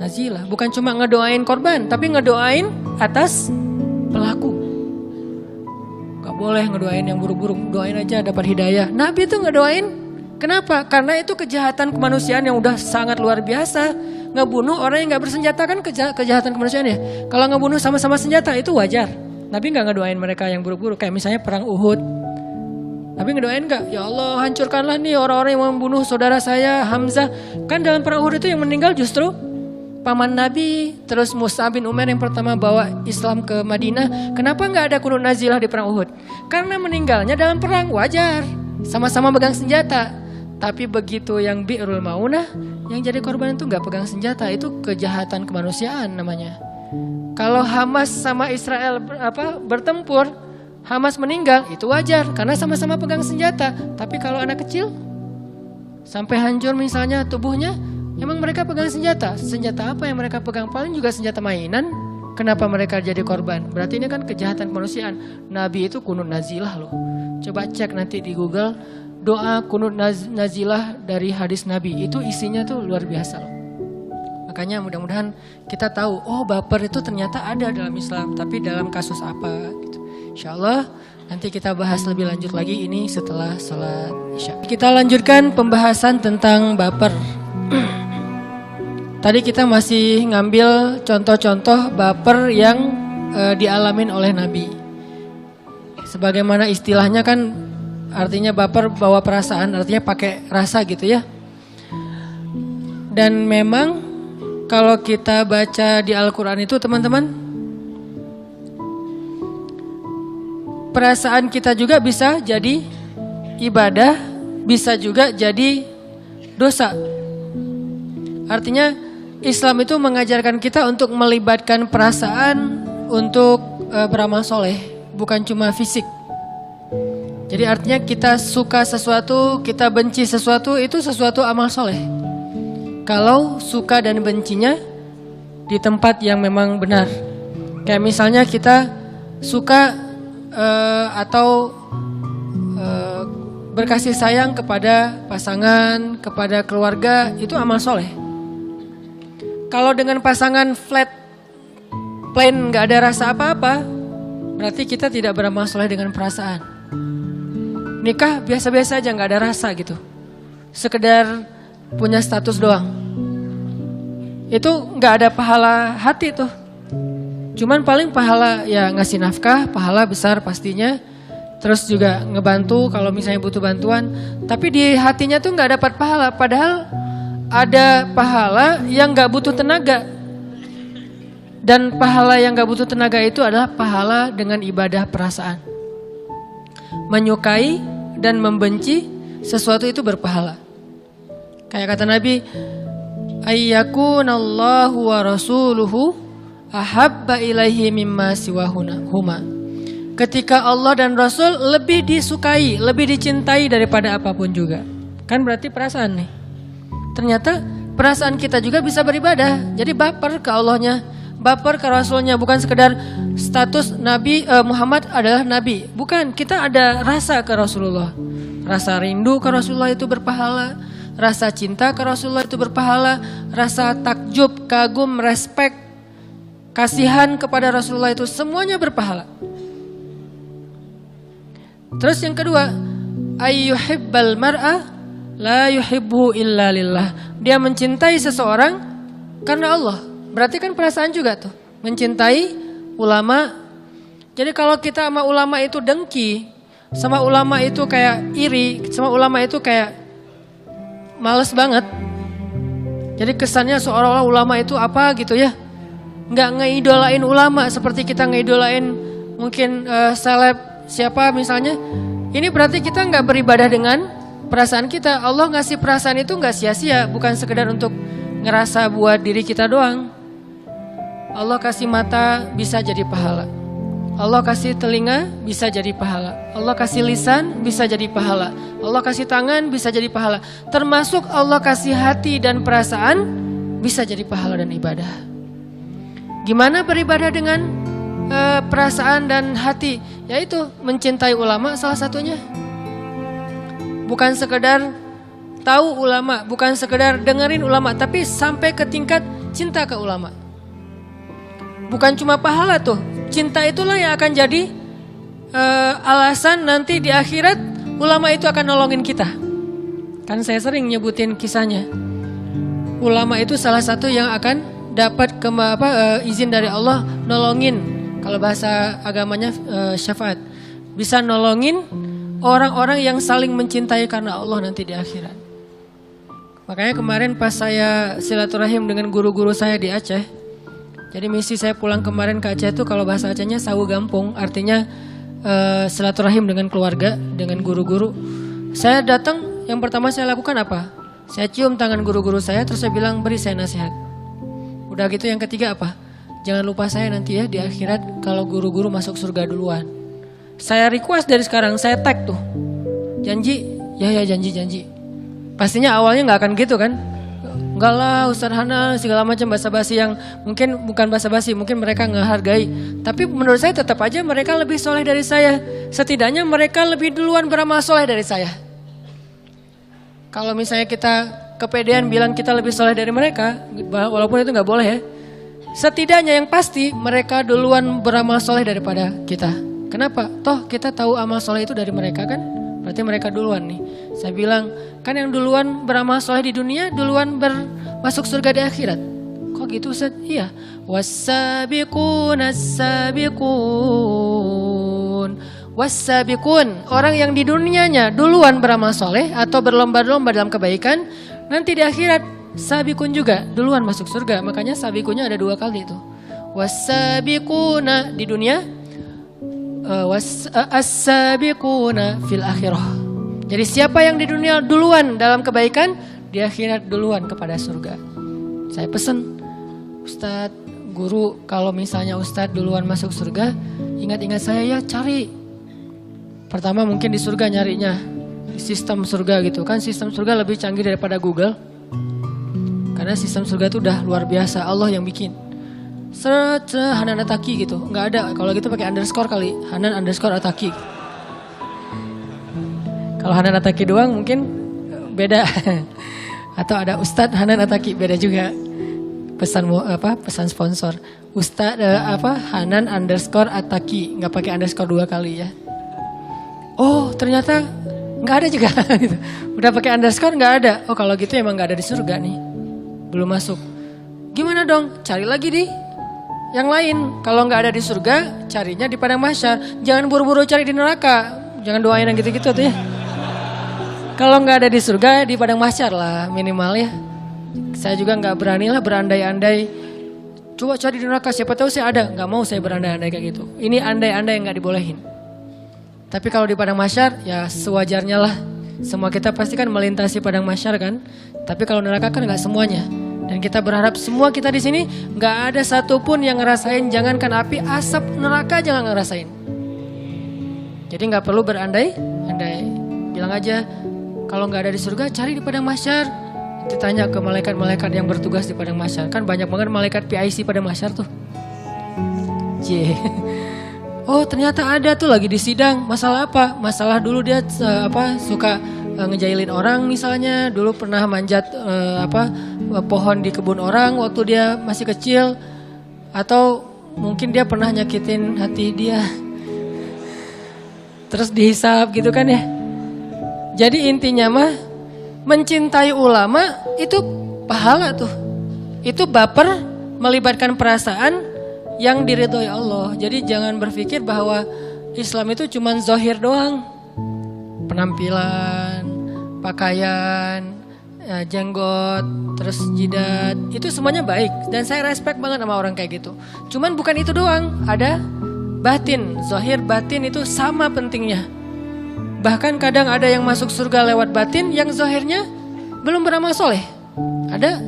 nazilah. Bukan cuma ngedoain korban, tapi ngedoain atas pelaku. Gak boleh ngedoain yang buruk-buruk, doain aja dapat hidayah. Nabi itu ngedoain, kenapa? Karena itu kejahatan kemanusiaan yang udah sangat luar biasa. Ngebunuh orang yang gak bersenjata kan kejahatan kemanusiaan ya. Kalau ngebunuh sama-sama senjata itu wajar. Nabi gak ngedoain mereka yang buruk-buruk, kayak misalnya perang Uhud. Tapi ngedoain gak? Ya Allah hancurkanlah nih orang-orang yang membunuh saudara saya Hamzah. Kan dalam perang Uhud itu yang meninggal justru paman Nabi. Terus Mus'ab bin Umair yang pertama bawa Islam ke Madinah. Kenapa gak ada kunut nazilah di perang Uhud? Karena meninggalnya dalam perang, wajar. Sama-sama pegang senjata. Tapi begitu yang Bi'rul Ma'unah, yang jadi korban itu gak pegang senjata. Itu kejahatan kemanusiaan namanya. Kalau Hamas sama Israel bertempur, Hamas meninggal, itu wajar karena sama-sama pegang senjata. Tapi kalau anak kecil sampai hancur misalnya tubuhnya, emang mereka pegang senjata. Senjata apa yang mereka pegang? Paling juga senjata mainan. Kenapa mereka jadi korban? Berarti ini kan kejahatan kemanusiaan. Nabi itu kunut nazilah loh. Coba cek nanti di Google, doa kunut nazilah dari hadis Nabi. Itu isinya tuh luar biasa loh. Makanya mudah-mudahan kita tahu, oh baper itu ternyata ada dalam Islam. Tapi dalam kasus apa gitu. InsyaAllah nanti kita bahas lebih lanjut lagi ini setelah salat Isya. Kita lanjutkan pembahasan tentang baper. Tadi kita masih ngambil contoh-contoh baper yang dialamin oleh Nabi. Sebagaimana istilahnya kan artinya baper bawa perasaan, artinya pakai rasa gitu ya. Dan memang kalau kita baca di Al-Quran itu teman-teman, perasaan kita juga bisa jadi ibadah, bisa juga jadi dosa. Artinya Islam itu mengajarkan kita untuk melibatkan perasaan untuk beramal soleh, bukan cuma fisik. Jadi artinya kita suka sesuatu, kita benci sesuatu, itu sesuatu amal soleh. Kalau suka dan bencinya di tempat yang memang benar. Kayak misalnya kita suka atau berkasih sayang kepada pasangan, kepada keluarga, itu amal soleh. Kalau dengan pasangan flat, plain, gak ada rasa apa-apa, berarti kita tidak beramal soleh dengan perasaan. Nikah biasa-biasa aja, gak ada rasa gitu, sekedar punya status doang. Itu gak ada pahala hati tuh. Cuman paling pahala ya ngasih nafkah, pahala besar pastinya. Terus juga ngebantu kalau misalnya butuh bantuan. Tapi di hatinya tuh gak dapat pahala. Padahal ada pahala yang gak butuh tenaga. Dan pahala yang gak butuh tenaga itu adalah pahala dengan ibadah perasaan. Menyukai dan membenci sesuatu itu berpahala. Kayak kata Nabi, ayyakunallahu wa rasuluhu ahabba ilaihi mimma siwahuma. Ketika Allah dan Rasul lebih disukai, lebih dicintai daripada apapun juga. Kan berarti perasaan nih. Ternyata perasaan kita juga bisa beribadah. Jadi baper ke Allahnya, baper ke Rasulnya. Bukan sekedar status Nabi Muhammad adalah Nabi. Bukan, kita ada rasa ke Rasulullah. Rasa rindu ke Rasulullah itu berpahala. Rasa cinta ke Rasulullah itu berpahala. Rasa takjub, kagum, respek, kasihan kepada Rasulullah itu semuanya berpahala. Terus yang kedua, ayyuhibbal mar'a la yuhibbu illa lillah. Dia mencintai seseorang karena Allah. Berarti kan perasaan juga tuh. Mencintai ulama. Jadi kalau kita sama ulama itu dengki, sama ulama itu kayak iri, sama ulama itu kayak males banget. Jadi kesannya seolah-olah ulama itu apa gitu ya. Nggak ngeidolain ulama seperti kita ngeidolain mungkin seleb siapa misalnya. Ini berarti kita nggak beribadah dengan perasaan kita. Allah ngasih perasaan itu nggak sia-sia, bukan sekedar untuk ngerasa buat diri kita doang. Allah kasih mata bisa jadi pahala. Allah kasih telinga bisa jadi pahala. Allah kasih lisan bisa jadi pahala. Allah kasih tangan bisa jadi pahala. Termasuk Allah kasih hati dan perasaan bisa jadi pahala dan ibadah. Gimana beribadah dengan perasaan dan hati? Yaitu mencintai ulama salah satunya. Bukan sekedar tahu ulama, bukan sekedar dengerin ulama, tapi sampai ke tingkat cinta ke ulama. Bukan cuma pahala tuh, cinta itulah yang akan jadi alasan nanti di akhirat ulama itu akan nolongin kita. Kan saya sering nyebutin kisahnya. Ulama itu salah satu yang akan dapat izin dari Allah nolongin, kalau bahasa agamanya syafaat. Bisa nolongin orang-orang yang saling mencintai karena Allah nanti di akhirat. Makanya kemarin pas saya silaturahim dengan guru-guru saya di Aceh. Jadi misi saya pulang kemarin ke Aceh itu kalau bahasa Acehnya sawu gampung, artinya silaturahim dengan keluarga, dengan guru-guru. Saya datang, yang pertama saya lakukan apa? Saya cium tangan guru-guru saya, terus saya bilang beri saya nasihat. Udah gitu yang ketiga apa? Jangan lupa saya nanti ya di akhirat kalau guru-guru masuk surga duluan. Saya request dari sekarang, saya tag tuh. Janji? Ya janji. Pastinya awalnya gak akan gitu kan? Enggak lah Ustaz Hanan segala macam basa-basi yang mungkin bukan basa-basi, mungkin mereka nggak hargai. Tapi menurut saya tetap aja mereka lebih soleh dari saya. Setidaknya mereka lebih duluan beramal soleh dari saya. Kalau misalnya kita kepedean bilang kita lebih soleh dari mereka, walaupun itu nggak boleh ya. Setidaknya yang pasti mereka duluan beramal soleh daripada kita. Kenapa? Toh kita tahu amal soleh itu dari mereka kan? Berarti mereka duluan nih. Saya bilang, kan yang duluan beramal soleh di dunia, duluan masuk surga di akhirat. Kok gitu Ustaz? Iya. Wassabiqun. Orang yang di dunianya duluan beramal soleh atau berlomba-lomba dalam kebaikan, nanti di akhirat sabiqun juga duluan masuk surga. Makanya sabiqunnya ada 2 kali itu. Wassabiquna di dunia, as-sabiquna fil akhirah. Jadi siapa yang di dunia duluan dalam kebaikan, di akhirat duluan kepada surga. Saya pesen, Ustadz, guru, kalau misalnya Ustadz duluan masuk surga, ingat-ingat saya ya, cari. Pertama mungkin di surga nyarinya, di sistem surga gitu kan, sistem surga lebih canggih daripada Google. Karena sistem surga itu udah luar biasa, Allah yang bikin. Hanan Ataki gitu, nggak ada. Kalau gitu pakai underscore kali, Hanan underscore Ataki. Kalau Hanan Ataki doang mungkin beda. Atau ada Ustadz Hanan Ataki, beda juga. Pesan sponsor. Ustadz Hanan underscore Ataki, nggak pakai underscore 2 kali ya. Oh ternyata nggak ada juga. Udah pakai underscore nggak ada. Oh kalau gitu emang nggak ada di surga nih, belum masuk. Gimana dong? Cari lagi di yang lain. Kalau nggak ada di surga, carinya di padang mahsyar. Jangan buru-buru cari di neraka. Jangan doain yang gitu-gitu tuh ya. Kalau nggak ada di surga, di padang mahsyar lah minimal ya. Saya juga nggak berani lah berandai-andai. Coba cari di neraka, siapa tahu saya ada. Nggak mau saya berandai-andai kayak gitu. Ini andai-andai yang nggak dibolehin. Tapi kalau di padang mahsyar, ya sewajarnya lah. Semua kita pasti kan melintasi padang mahsyar kan. Tapi kalau neraka kan nggak semuanya. Dan kita berharap semua kita di sini nggak ada satupun yang ngerasain, jangankan api, asap neraka jangan ngerasain. Jadi nggak perlu berandai-andai. Bilang aja kalau nggak ada di surga, cari di padang mahsyar. Nanti tanya ke malaikat-malaikat yang bertugas di padang mahsyar. Kan banyak banget malaikat PIC pada mahsyar tuh. Oh ternyata ada tuh lagi di sidang. Masalah apa? Masalah dulu dia suka ngejailin orang misalnya, dulu pernah manjat pohon di kebun orang waktu dia masih kecil, atau mungkin dia pernah nyakitin hati dia, terus dihisap gitu kan ya. Jadi intinya mah mencintai ulama itu pahala tuh, itu baper melibatkan perasaan yang diridhoi Allah. Jadi jangan berpikir bahwa Islam itu cuman zahir doang. penampilan, pakaian, jenggot, terus jidat, itu semuanya baik. Dan saya respect banget sama orang kayak gitu. Cuman bukan itu doang, ada batin, zahir batin itu sama pentingnya. Bahkan kadang ada yang masuk surga lewat batin yang zahirnya belum beramal soleh. Ada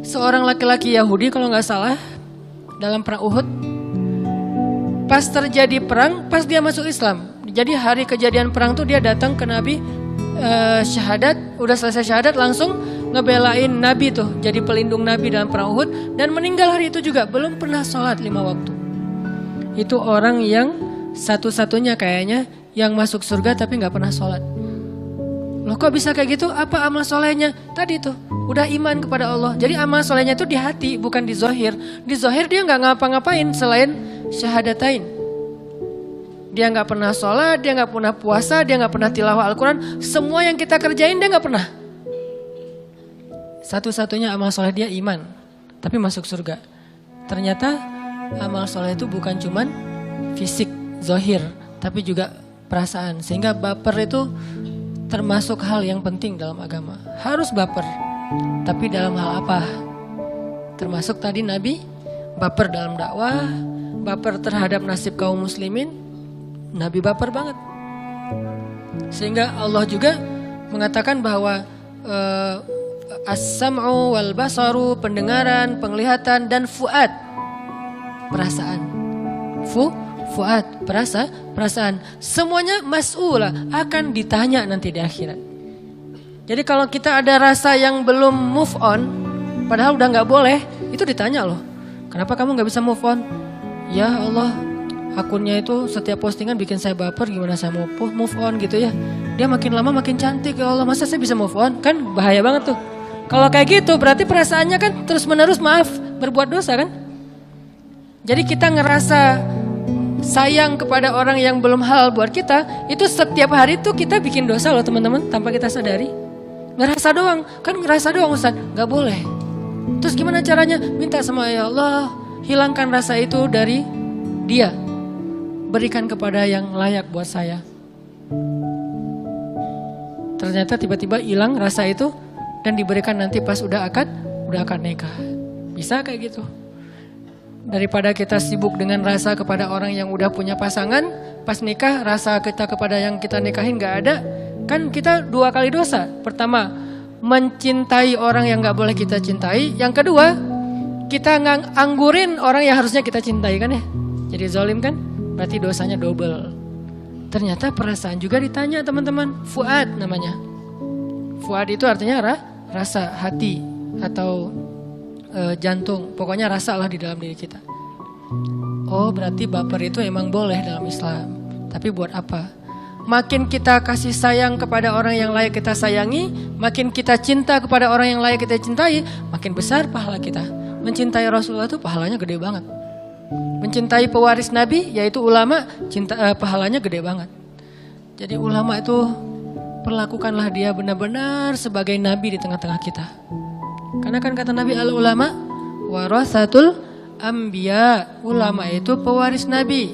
seorang laki-laki Yahudi kalau nggak salah dalam perang Uhud. Pas terjadi perang, pas dia masuk Islam. Jadi hari kejadian perang tuh dia datang ke Nabi syahadat, udah selesai syahadat langsung ngebelain Nabi tuh. Jadi pelindung Nabi dalam perang Uhud dan meninggal hari itu juga belum pernah sholat 5 waktu. Itu orang yang satu-satunya kayaknya yang masuk surga tapi gak pernah sholat. Loh kok bisa kayak gitu? Apa amal solehnya? Tadi tuh udah iman kepada Allah. Jadi amal solehnya itu di hati bukan di zahir. Di zahir dia gak ngapa-ngapain selain syahadatain. Dia gak pernah sholat, dia gak pernah puasa, dia gak pernah tilawah Al-Quran. Semua yang kita kerjain dia gak pernah. Satu-satunya amal soleh dia iman tapi masuk surga. Ternyata amal soleh itu bukan cuman fisik, zahir, tapi juga perasaan. Sehingga baper itu termasuk hal yang penting dalam agama. Harus baper. Tapi dalam hal apa? Termasuk tadi Nabi baper dalam dakwah, baper terhadap nasib kaum muslimin. Nabi baper banget. Sehingga Allah juga mengatakan bahwa as-sam'u wal basaru, pendengaran, penglihatan, dan fuad, perasaan. Fuad, perasaan. Semuanya mas'ula, akan ditanya nanti di akhirat. Jadi kalau kita ada rasa yang belum move on, padahal udah gak boleh, itu ditanya loh. Kenapa kamu gak bisa move on? Ya Allah, akunnya itu setiap postingan bikin saya baper, gimana saya mau move on gitu ya. Dia makin lama makin cantik, ya Allah masa saya bisa move on? Kan bahaya banget tuh. Kalau kayak gitu berarti perasaannya kan terus menerus berbuat dosa kan. Jadi kita ngerasa sayang kepada orang yang belum halal buat kita, itu setiap hari tuh kita bikin dosa loh teman-teman, tanpa kita sadari. Ngerasa doang, kan ngerasa doang Ustaz, gak boleh. Terus gimana caranya? Minta sama ya Allah, hilangkan rasa itu dari dia. Berikan kepada yang layak buat saya. Ternyata tiba-tiba hilang rasa itu dan diberikan nanti pas udah akad nikah. Bisa kayak gitu. Daripada kita sibuk dengan rasa kepada orang yang udah punya pasangan, pas nikah rasa kita kepada yang kita nikahin gak ada, kan kita 2 kali dosa. Pertama, mencintai orang yang gak boleh kita cintai. Yang kedua, kita nganggurin orang yang harusnya kita cintai kan ya. Jadi zalim kan, berarti dosanya double. Ternyata perasaan juga ditanya teman-teman, fuad namanya. Fuad itu artinya rasa, hati atau jantung, pokoknya rasa lah di dalam diri kita. Oh berarti baper itu emang boleh dalam Islam. Tapi buat apa? Makin kita kasih sayang kepada orang yang layak kita sayangi, makin kita cinta kepada orang yang layak kita cintai, makin besar pahala kita. Mencintai Rasulullah itu pahalanya gede banget. Mencintai pewaris Nabi yaitu ulama, pahalanya gede banget. Jadi ulama itu perlakukanlah dia benar-benar sebagai Nabi di tengah-tengah kita. Karena kan kata Nabi al-ulama warasatul anbiya, ulama itu pewaris Nabi.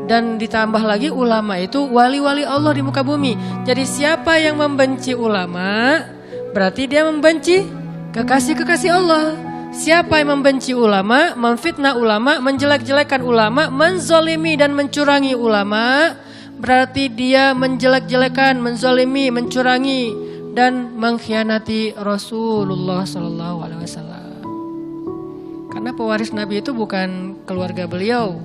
Dan ditambah lagi ulama itu wali-wali Allah di muka bumi. Jadi siapa yang membenci ulama berarti dia membenci kekasih-kekasih Allah. Siapa yang membenci ulama, memfitnah ulama, menjelek-jelekan ulama, menzolimi dan mencurangi ulama, berarti dia menjelek-jelekan, menzolimi, mencurangi dan mengkhianati Rasulullah SAW. Karena pewaris Nabi itu bukan keluarga beliau,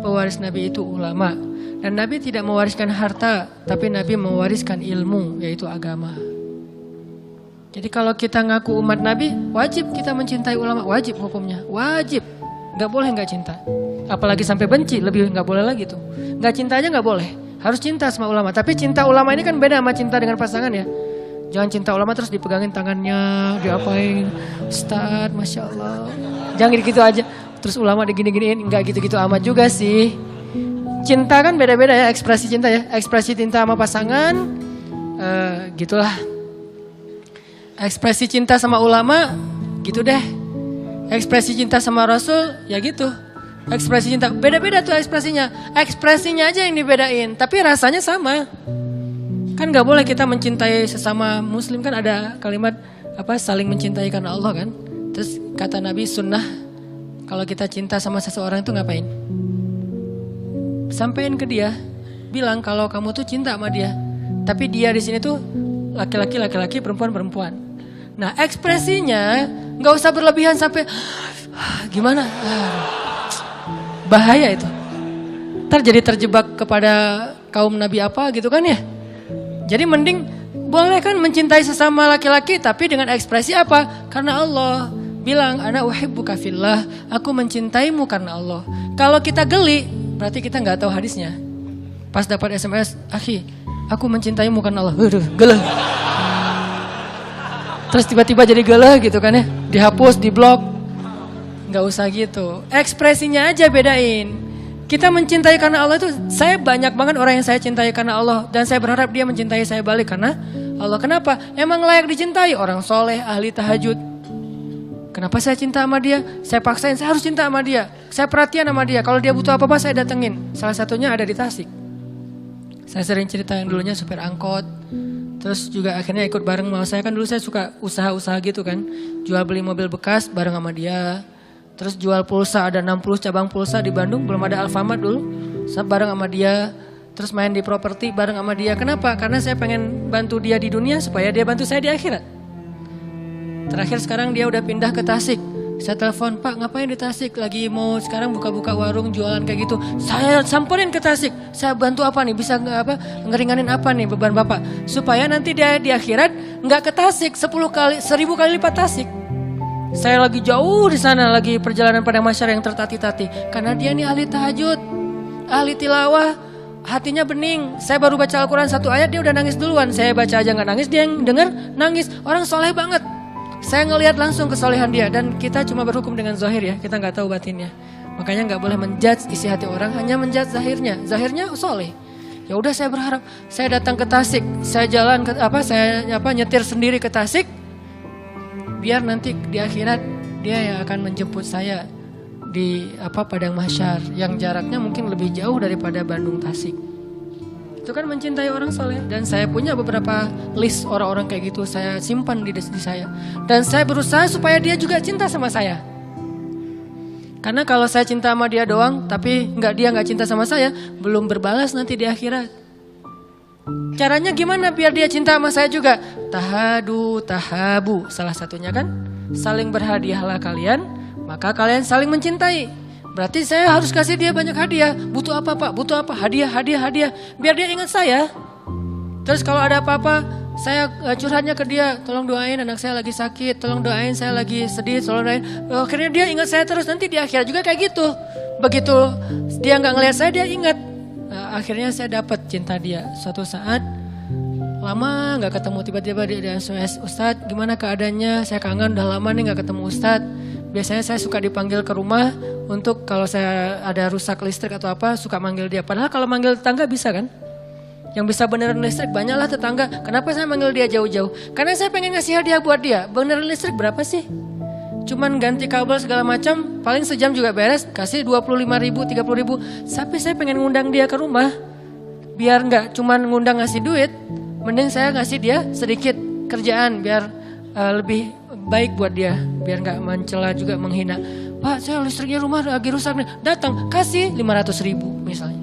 pewaris Nabi itu ulama. Dan Nabi tidak mewariskan harta, tapi Nabi mewariskan ilmu, yaitu agama. Jadi kalau kita ngaku umat Nabi, wajib kita mencintai ulama, wajib hukumnya, wajib. Gak boleh gak cinta. Apalagi sampai benci, lebih gak boleh lagi tuh. Gak cinta aja gak boleh, harus cinta sama ulama. Tapi cinta ulama ini kan beda sama cinta dengan pasangan ya. Jangan cinta ulama terus dipegangin tangannya, diapain, Ustaz, Masya Allah. Jangan gitu aja, terus ulama digini-giniin, enggak gitu-gitu amat juga sih. Cinta kan beda-beda ya, ekspresi cinta ya. Ekspresi cinta sama pasangan, gitulah. Ekspresi cinta sama ulama, gitu deh. Ekspresi cinta sama Rasul, ya gitu. Ekspresi cinta, beda-beda tuh ekspresinya. Ekspresinya aja yang dibedain, tapi rasanya sama. Kan nggak boleh kita mencintai sesama muslim, kan ada kalimat saling mencintai karena Allah kan. Terus kata Nabi sunnah kalau kita cinta sama seseorang itu ngapain? Sampaikan ke dia, bilang kalau kamu tuh cinta sama dia. Tapi dia di sini tuh laki-laki, perempuan. Nah ekspresinya nggak usah berlebihan sampai gimana, bahaya itu. Ntar jadi terjebak kepada kaum Nabi apa gitu kan ya. Jadi mending boleh kan mencintai sesama laki-laki tapi dengan ekspresi apa? Karena Allah bilang ana uhibbuka fillah, aku mencintaimu karena Allah. Kalau kita geli berarti kita nggak tahu hadisnya. Pas dapat SMS, akhi, aku mencintaimu karena Allah. Geleh. Terus tiba-tiba jadi geleh gitu kan ya. Dihapus, diblok. Nggak usah gitu. Ekspresinya aja bedain. Kita mencintai karena Allah itu, saya banyak banget orang yang saya cintai karena Allah. Dan saya berharap dia mencintai saya balik karena Allah. Kenapa? Emang layak dicintai. Orang soleh, ahli tahajud. Kenapa saya cinta sama dia? Saya paksain, saya harus cinta sama dia. Saya perhatian sama dia. Kalau dia butuh apa-apa saya datengin. Salah satunya ada di Tasik. Saya sering cerita yang dulunya supir angkot. Terus juga akhirnya ikut bareng sama saya. Kan dulu saya suka usaha-usaha gitu kan. Jual beli mobil bekas bareng sama dia. Terus jual pulsa, ada 60 cabang pulsa di Bandung. Belum ada Alfamart dulu. Saya bareng sama dia. Terus main di properti bareng sama dia. Kenapa? Karena saya pengen bantu dia di dunia supaya dia bantu saya di akhirat. Terakhir sekarang dia udah pindah ke Tasik. Saya telepon, Pak ngapain di Tasik? Lagi mau sekarang buka-buka warung jualan kayak gitu. Saya samperin ke Tasik. Saya bantu apa nih? Bisa ngeringanin apa nih beban Bapak? Supaya nanti dia di akhirat nggak ke Tasik 10 kali lipat Tasik. Saya lagi jauh di sana, lagi perjalanan pada masyarakat yang tertati-tati. Karena dia nih ahli tahajud, ahli tilawah, hatinya bening. Saya baru baca Al-Quran 1 ayat, dia udah nangis duluan. Saya baca aja gak nangis, dia yang denger nangis. Orang soleh banget. Saya ngelihat langsung kesolehan dia. Dan kita cuma berhukum dengan zahir ya, kita gak tahu batinnya. Makanya gak boleh menjudge isi hati orang, hanya menjudge zahirnya. Zahirnya soleh. Ya udah saya berharap, saya datang ke Tasik, saya jalan ke saya nyetir sendiri ke Tasik. Biar nanti di akhirat dia yang akan menjemput saya di padang mahsyar yang jaraknya mungkin lebih jauh daripada Bandung Tasik. Itu kan mencintai orang soleh. Dan saya punya beberapa list orang-orang kayak gitu, saya simpan di saya. Dan saya berusaha supaya dia juga cinta sama saya. Karena kalau saya cinta sama dia doang, tapi dia nggak cinta sama saya, belum berbalas nanti di akhirat. Caranya gimana biar dia cinta sama saya juga? Tahadu, tahabu. Salah satunya kan saling berhadiahlah kalian, maka kalian saling mencintai. Berarti saya harus kasih dia banyak hadiah. Butuh apa Pak? Butuh apa? Hadiah. Biar dia ingat saya. Terus kalau ada apa-apa, saya curhatnya ke dia. Tolong doain anak saya lagi sakit. Tolong doain saya lagi sedih. Tolong doain. Akhirnya dia ingat saya terus. Nanti di akhirat juga kayak gitu. Begitu dia gak ngelihat saya, dia ingat. Akhirnya saya dapat cinta dia. Suatu saat lama gak ketemu, tiba-tiba dia SMS, Ustadz gimana keadaannya? Saya kangen, udah lama nih gak ketemu Ustadz. Biasanya saya suka dipanggil ke rumah untuk kalau saya ada rusak listrik atau apa, suka manggil dia. Padahal kalau manggil tetangga bisa kan? Yang bisa beneran listrik banyaklah tetangga. Kenapa saya manggil dia jauh-jauh? Karena saya pengen ngasih hadiah buat dia. Beneran listrik berapa sih? Cuman ganti kabel segala macam, paling sejam juga beres, kasih 25.000, 30.000. Tapi saya pengen ngundang dia ke rumah, biar nggak cuman ngundang ngasih duit, mending saya ngasih dia sedikit kerjaan, biar lebih baik buat dia, biar nggak mencela juga menghina. Pak, saya listriknya rumah lagi rusak nih, datang kasih 500.000 misalnya.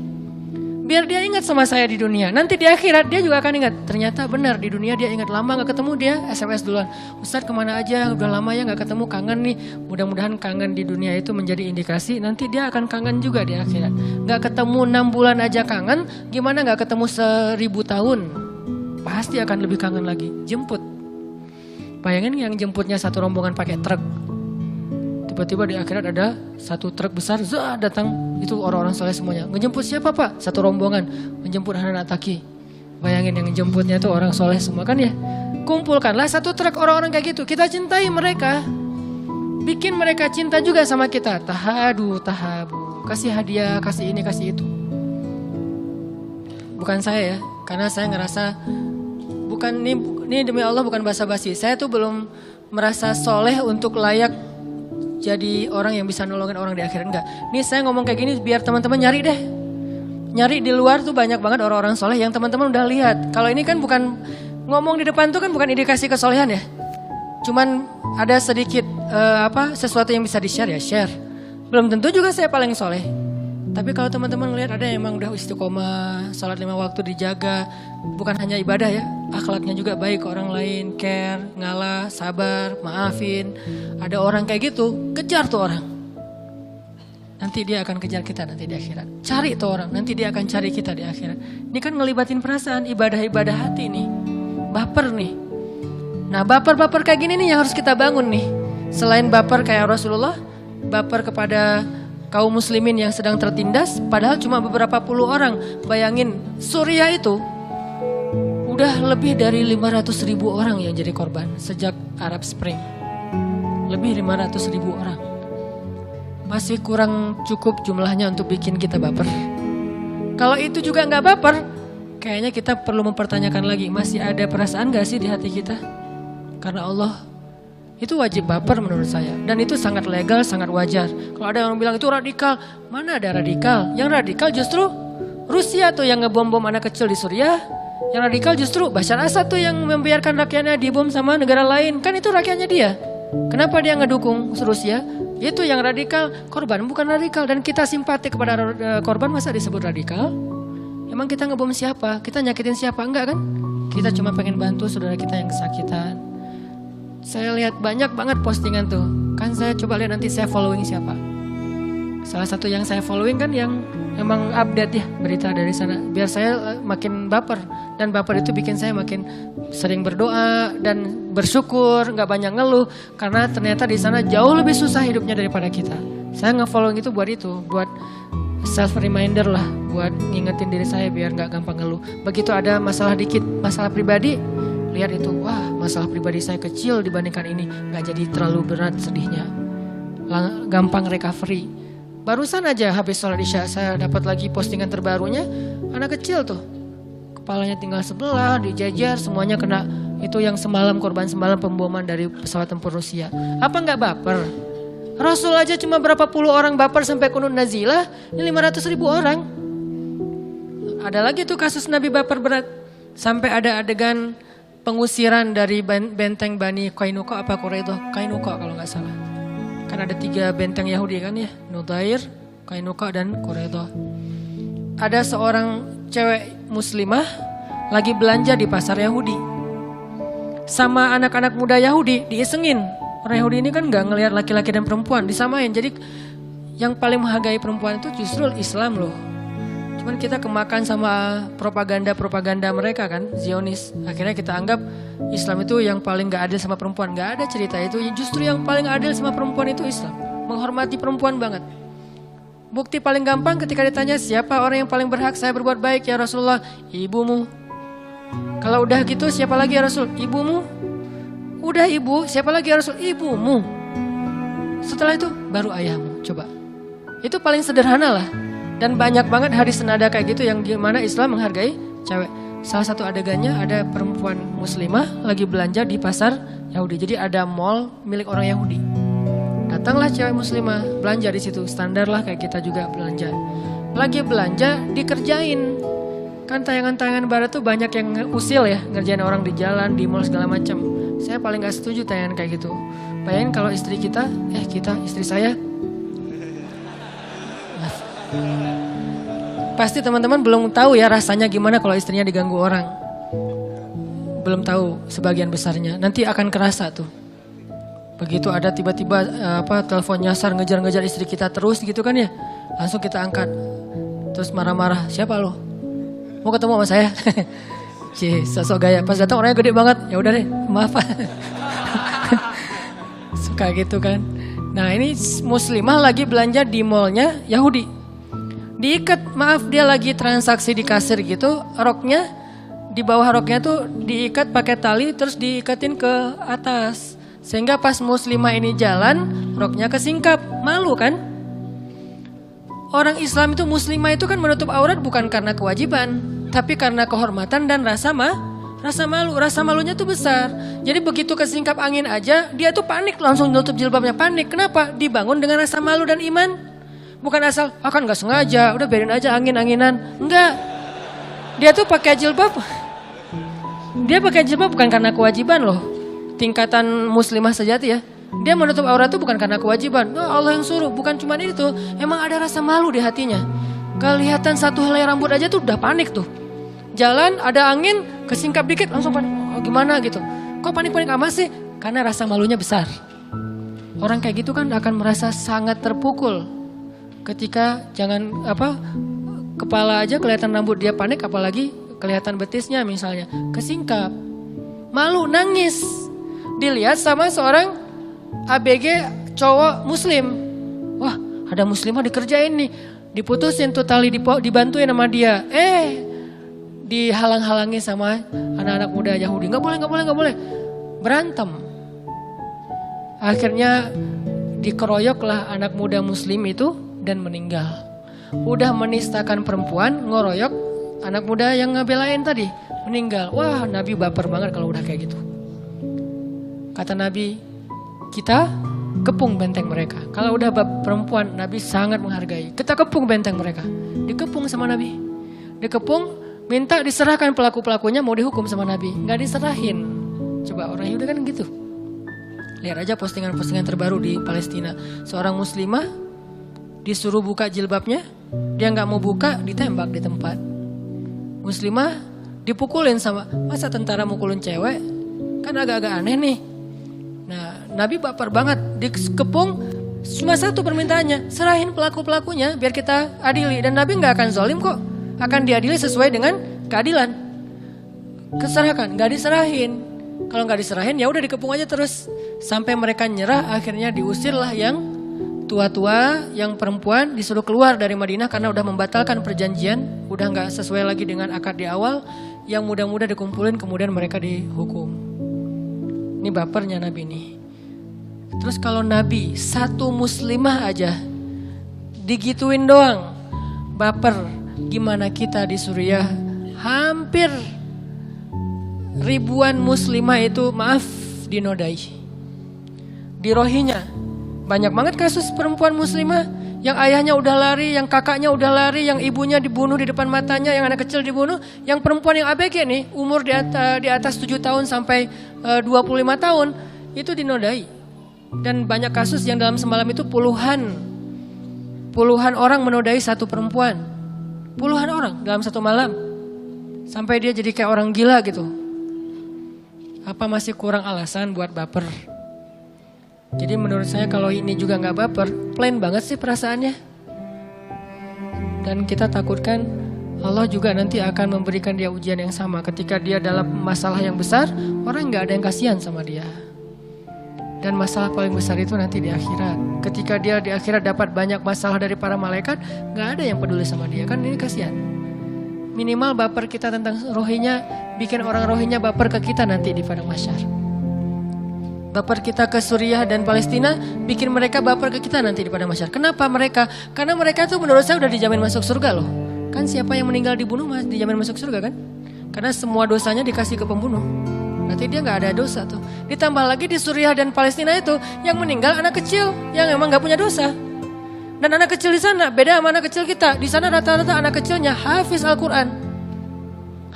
Biar dia ingat sama saya di dunia. Nanti di akhirat dia juga akan ingat. Ternyata benar di dunia dia ingat, lama gak ketemu dia SMS duluan. Ustadz kemana aja, udah lama ya gak ketemu, kangen nih. Mudah-mudahan kangen di dunia itu menjadi indikasi nanti dia akan kangen juga di akhirat. Gak ketemu 6 bulan aja kangen, gimana gak ketemu 1000 tahun. Pasti akan lebih kangen lagi. Jemput. Bayangin yang jemputnya satu rombongan pakai truk. Tiba-tiba di akhirat ada satu truk besar, datang, itu orang-orang soleh semuanya. Ngejemput siapa Pak? Satu rombongan, menjemput anak Taki. Bayangin yang jemputnya itu orang soleh semua kan ya. Kumpulkanlah satu truk orang-orang kayak gitu. Kita cintai mereka. Bikin mereka cinta juga sama kita. Tahadu, tahabu. Kasih hadiah, kasih ini, kasih itu. Bukan saya ya, karena saya ngerasa, bukan ini demi Allah bukan basa-basi. Saya tuh belum merasa soleh untuk layak jadi orang yang bisa nolongin orang di akhirat, enggak. Nih saya ngomong kayak gini biar teman-teman nyari deh. Nyari di luar tuh banyak banget orang-orang soleh yang teman-teman udah lihat. Kalau ini kan bukan ngomong di depan tuh kan bukan indikasi kesolehan ya. Cuman ada sedikit sesuatu yang bisa di-share ya share. Belum tentu juga saya paling soleh. Tapi kalau teman-teman ngelihat ada yang emang udah istiqomah, sholat 5 waktu dijaga, bukan hanya ibadah ya, akhlaknya juga baik ke orang lain, care, ngalah, sabar, maafin. Ada orang kayak gitu, kejar tuh orang. Nanti dia akan kejar kita nanti di akhirat. Cari tuh orang, nanti dia akan cari kita di akhirat. Ini kan ngelibatin perasaan, ibadah-ibadah hati nih. Baper nih. Nah baper-baper kayak gini nih yang harus kita bangun nih. Selain baper kayak Rasulullah, baper kepada kaum muslimin yang sedang tertindas. Padahal cuma beberapa puluh orang. Bayangin Suriah itu udah lebih dari 500.000 orang yang jadi korban sejak Arab Spring. Lebih 500.000 orang. Masih kurang cukup jumlahnya untuk bikin kita baper. Kalau itu juga gak baper, kayaknya kita perlu mempertanyakan lagi, masih ada perasaan gak sih di hati kita? Karena Allah, itu wajib baper menurut saya. Dan itu sangat legal, sangat wajar. Kalau ada yang bilang itu radikal, mana ada radikal? Yang radikal justru Rusia tuh yang ngebom-bom anak kecil di Suriah. Yang radikal justru Bashar Assad tuh yang membiarkan rakyatnya dibom sama negara lain. Kan itu rakyatnya dia. Kenapa dia ngedukung Rusia? Itu yang radikal, korban bukan radikal. Dan kita simpati kepada korban, masa disebut radikal? Emang kita ngebom siapa? Kita nyakitin siapa? Enggak kan? Kita cuma pengen bantu saudara kita yang kesakitan. Saya lihat banyak banget postingan tuh. Kan saya coba lihat nanti saya following siapa. Salah satu yang saya following kan yang emang update ya berita dari sana. Biar saya makin baper. Dan baper itu bikin saya makin sering berdoa dan bersyukur, gak banyak ngeluh. Karena ternyata di sana jauh lebih susah hidupnya daripada kita. Saya nge-following itu buat self reminder lah. Buat ngingetin diri saya biar gak gampang ngeluh. Begitu ada masalah dikit, masalah pribadi, lihat itu, wah masalah pribadi saya kecil dibandingkan ini. Gak jadi terlalu berat sedihnya. Gampang recovery. Barusan aja habis sholat isya saya dapat lagi postingan terbarunya. Anak kecil tuh. Kepalanya tinggal sebelah, dijajar, semuanya kena. Itu yang korban semalam pemboman dari pesawat tempur Rusia. Apa gak baper? Rasul aja cuma berapa puluh orang baper sampai kunut nazilah. Ini 500.000 orang. Ada lagi tuh kasus Nabi baper berat. Sampai ada adegan pengusiran dari benteng Bani Qainuqa apa Quraidah? Qainuqa kalau gak salah. Kan ada 3 benteng Yahudi kan ya. Nudair, Qainuqa dan Quraidah. Ada seorang cewek muslimah lagi belanja di pasar Yahudi. Sama anak-anak muda Yahudi diisengin. Orang Yahudi ini kan gak ngelihat laki-laki dan perempuan, disamain. Jadi yang paling menghargai perempuan itu justru Islam loh. Cuman kita kemakan sama propaganda mereka kan, Zionis. Akhirnya kita anggap Islam itu yang paling gak adil sama perempuan. Gak ada cerita itu, justru yang paling adil sama perempuan itu Islam. Menghormati perempuan banget. Bukti paling gampang ketika ditanya siapa orang yang paling berhak saya berbuat baik ya Rasulullah? Ibumu. Kalau udah gitu siapa lagi ya Rasul? Ibumu. Udah ibu, siapa lagi ya Rasul? Ibumu. Setelah itu baru ayahmu. Coba. Itu paling sederhana lah. Dan banyak banget hadis senada kayak gitu yang gimana Islam menghargai cewek. Salah satu adegannya ada perempuan muslimah lagi belanja di pasar Yahudi. Jadi ada mall milik orang Yahudi. Datanglah cewek muslimah belanja di situ, standar lah kayak kita juga belanja. Lagi belanja dikerjain. Kan tayangan-tayangan barat tuh banyak yang usil ya, ngerjain orang di jalan, di mall segala macam. Saya paling gak setuju tayangan kayak gitu. Bayangin kalau istri istri saya. Pasti teman-teman belum tahu ya rasanya gimana kalau istrinya diganggu orang. Belum tahu sebagian besarnya. Nanti akan kerasa tuh. Begitu ada tiba-tiba telepon nyasar ngejar-ngejar istri kita terus gitu kan ya. Langsung kita angkat. Terus marah-marah, siapa lo? Mau ketemu sama saya? Cih, sosok gaya. Pas datang orangnya gede banget. Ya udah deh, maaf. Suka gitu kan. Nah ini muslimah lagi belanja di mallnya Yahudi. Diikat, maaf dia lagi transaksi di kasir gitu. Roknya, di bawah roknya tuh diikat pakai tali terus diikatin ke atas. Sehingga pas muslimah ini jalan, roknya kesingkap. Malu kan? Orang Islam itu muslimah itu kan menutup aurat bukan karena kewajiban. Tapi karena kehormatan dan rasa malu. Rasa malunya tuh besar. Jadi begitu kesingkap angin aja, dia tuh panik langsung nutup jilbabnya. Panik, kenapa? Dibangun dengan rasa malu dan iman. Bukan asal, kan gak sengaja, udah biarin aja angin-anginan. Enggak. Dia tuh pakai jilbab. Dia pakai jilbab bukan karena kewajiban loh. Tingkatan muslimah sejati ya. Dia menutup aurat itu bukan karena kewajiban. Allah yang suruh, bukan cuma itu. Emang ada rasa malu di hatinya. Kelihatan satu helai rambut aja tuh udah panik tuh. Jalan ada angin, kesingkap dikit langsung panik. Gimana gitu. Kok panik-panik amat sih? Karena rasa malunya besar. Orang kayak gitu kan akan merasa sangat terpukul. Ketika kepala aja kelihatan rambut dia panik, apalagi kelihatan betisnya misalnya. Kesingkap. Malu, nangis. Dilihat sama seorang ABG cowok muslim. Wah, ada muslimah dikerjain nih. Diputusin tuh tali, dibantuin sama dia. Dihalang-halangi sama anak-anak muda Yahudi. Gak boleh. Berantem. Akhirnya dikeroyoklah anak muda muslim itu dan meninggal. Udah menistakan perempuan, ngoroyok anak muda yang ngebelain tadi. Meninggal. Wah, Nabi baper banget kalau udah kayak gitu. Kata Nabi, kita kepung benteng mereka. Kalau udah bab perempuan, Nabi sangat menghargai. Kita kepung benteng mereka. Dikepung sama Nabi. Dikepung, minta diserahkan pelaku-pelakunya, mau dihukum sama Nabi. Gak diserahin. Coba orang Yahudi kan gitu. Lihat aja postingan-postingan terbaru di Palestina. Seorang muslimah disuruh buka jilbabnya, dia gak mau buka, ditembak di tempat. Muslimah dipukulin sama, masa tentara mukulin cewek? Kan agak-agak aneh nih. Nah, Nabi baper banget, dikepung, cuma satu permintaannya, serahin pelaku-pelakunya biar kita adili. Dan Nabi gak akan zalim kok, akan diadili sesuai dengan keadilan. Keserahkan, gak diserahin. Kalau gak diserahin ya udah dikepung aja terus. Sampai mereka nyerah, akhirnya diusirlah yang tua-tua, yang perempuan disuruh keluar dari Madinah karena udah membatalkan perjanjian, udah gak sesuai lagi dengan akad di awal. Yang muda-muda dikumpulin, kemudian mereka dihukum. Ini bapernya Nabi nih. Terus kalau Nabi satu muslimah aja digituin doang, baper. Gimana kita di Suriah hampir ribuan muslimah itu dinodai. Di Rohingya banyak banget kasus perempuan muslimah yang ayahnya udah lari, yang kakaknya udah lari, yang ibunya dibunuh di depan matanya, yang anak kecil dibunuh, yang perempuan yang ABG nih umur di atas 7 tahun sampai 25 tahun itu dinodai. Dan banyak kasus yang dalam semalam itu puluhan orang menodai satu perempuan. Puluhan orang dalam satu malam. Sampai dia jadi kayak orang gila gitu. Apa masih kurang alasan buat baper? Jadi menurut saya kalau ini juga gak baper, plain banget sih perasaannya. Dan kita takutkan Allah juga nanti akan memberikan dia ujian yang sama. Ketika dia dalam masalah yang besar, orang gak ada yang kasihan sama dia. Dan masalah paling besar itu nanti di akhirat. Ketika dia di akhirat dapat banyak masalah dari para malaikat, gak ada yang peduli sama dia. Kan ini kasihan. Minimal baper kita tentang Rohingya, bikin orang Rohingya baper ke kita nanti di padang mahsyar. Baper kita ke Suriah dan Palestina, bikin mereka baper ke kita nanti di padang mahsyar. Kenapa mereka? Karena mereka tuh menurut saya udah dijamin masuk surga loh. Kan siapa yang meninggal dibunuh dijamin masuk surga kan? Karena semua dosanya dikasih ke pembunuh. Berarti dia gak ada dosa tuh. Ditambah lagi di Suriah dan Palestina itu yang meninggal anak kecil yang emang gak punya dosa. Dan anak kecil di sana beda sama anak kecil kita. Di sana rata-rata anak kecilnya hafiz Al-Quran.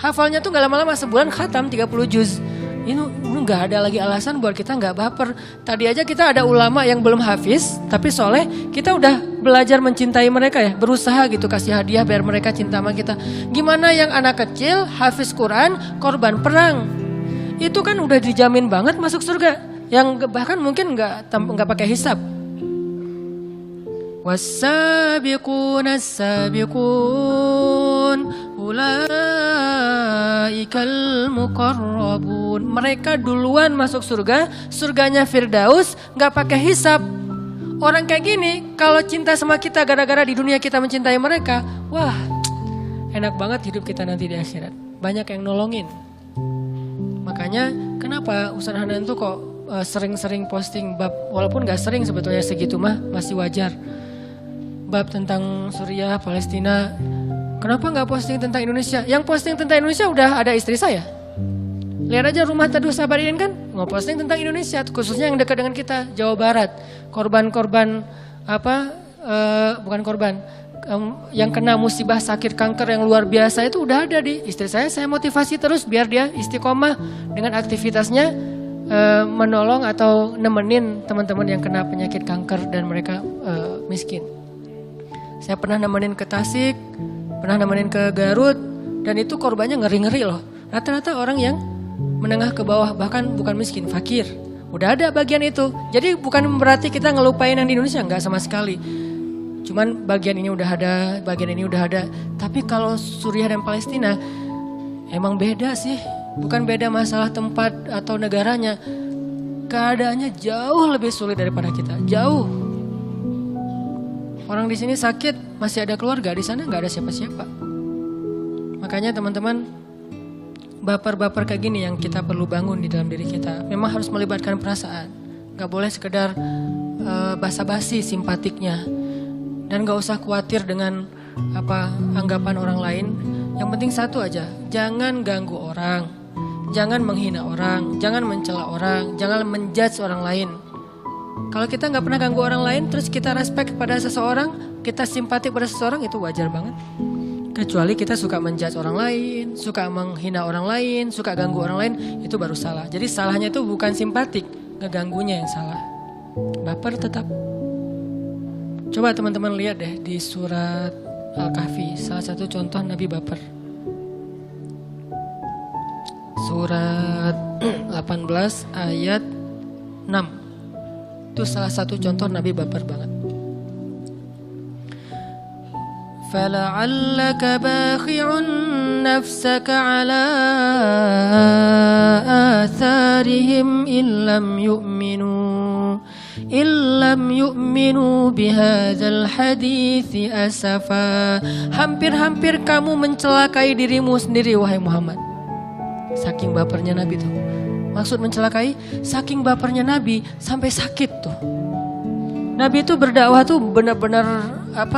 Hafalnya tuh gak lama-lama, sebulan khatam 30 juz. Ini gak ada lagi alasan buat kita gak baper. Tadi aja kita ada ulama yang belum hafiz tapi soleh, kita udah belajar mencintai mereka ya. Berusaha gitu kasih hadiah biar mereka cinta sama kita. Gimana yang anak kecil hafiz Quran, korban perang, itu kan udah dijamin banget masuk surga. Yang bahkan mungkin gak pakai hisab. Was-sabiquna as-sabiqun ulaikal muqarrabun. Mereka duluan masuk surga, surganya Firdaus, gak pakai hisab. Orang kayak gini kalau cinta sama kita gara-gara di dunia kita mencintai mereka, wah enak banget hidup kita nanti di akhirat. Banyak yang nolongin. Makanya kenapa Ustaz Hanan tuh kok sering-sering posting bab, walaupun gak sering sebetulnya segitu mah masih wajar. Bab tentang Suriah, Palestina. Kenapa gak posting tentang Indonesia? Yang posting tentang Indonesia udah ada istri saya. Lihat aja Rumah Teduh Sabarin kan nge-posting tentang Indonesia, khususnya yang dekat dengan kita, Jawa Barat. Korban-korban bukan korban, yang kena musibah sakit kanker yang luar biasa itu udah ada di istri saya motivasi terus biar dia istiqomah dengan aktivitasnya, menolong atau nemenin teman-teman yang kena penyakit kanker dan mereka miskin. Saya pernah nemenin ke Tasik, pernah nemenin ke Garut, dan itu korbannya ngeri-ngeri loh. Rata-rata orang yang menengah ke bawah, bahkan bukan miskin, fakir. Udah ada bagian itu. Jadi bukan berarti kita ngelupain yang di Indonesia, enggak sama sekali. Cuman bagian ini udah ada, bagian ini udah ada. Tapi kalau Suriah dan Palestina emang beda sih. Bukan beda masalah tempat atau negaranya. Keadaannya jauh lebih sulit daripada kita, jauh. Orang di sini sakit masih ada keluarga, di sana nggak ada siapa-siapa. Makanya teman-teman, baper-baper kayak gini yang kita perlu bangun di dalam diri kita. Memang harus melibatkan perasaan. Gak boleh sekedar basa-basi simpatiknya. Dan gak usah khawatir dengan anggapan orang lain. Yang penting satu aja, jangan ganggu orang. Jangan menghina orang, jangan mencela orang, jangan menjudge orang lain. Kalau kita gak pernah ganggu orang lain, terus kita respect pada seseorang, kita simpatik pada seseorang, itu wajar banget. Kecuali kita suka menjudge orang lain, suka menghina orang lain, suka ganggu orang lain, itu baru salah. Jadi salahnya itu bukan simpatik, ngeganggunya yang salah. Baper tetap. Coba teman-teman lihat deh di surat Al-Kahfi, salah satu contoh Nabi baper. Surat 18 ayat 6. Itu salah satu contoh Nabi baper banget. فَلَعَلَّكَ بَاخِعٌ نَفْسَكَ عَلَى آثَارِهِمْ إِنْ لَمْ يُؤْمِنُوا بِهَذَا الْحَدِيثِ أَسَفًا. Hampir-hampir kamu mencelakai dirimu sendiri wahai Muhammad. Saking bapernya Nabi tuh. Maksud mencelakai, saking bapernya Nabi sampai sakit tuh. Nabi itu berdakwah tuh benar-benar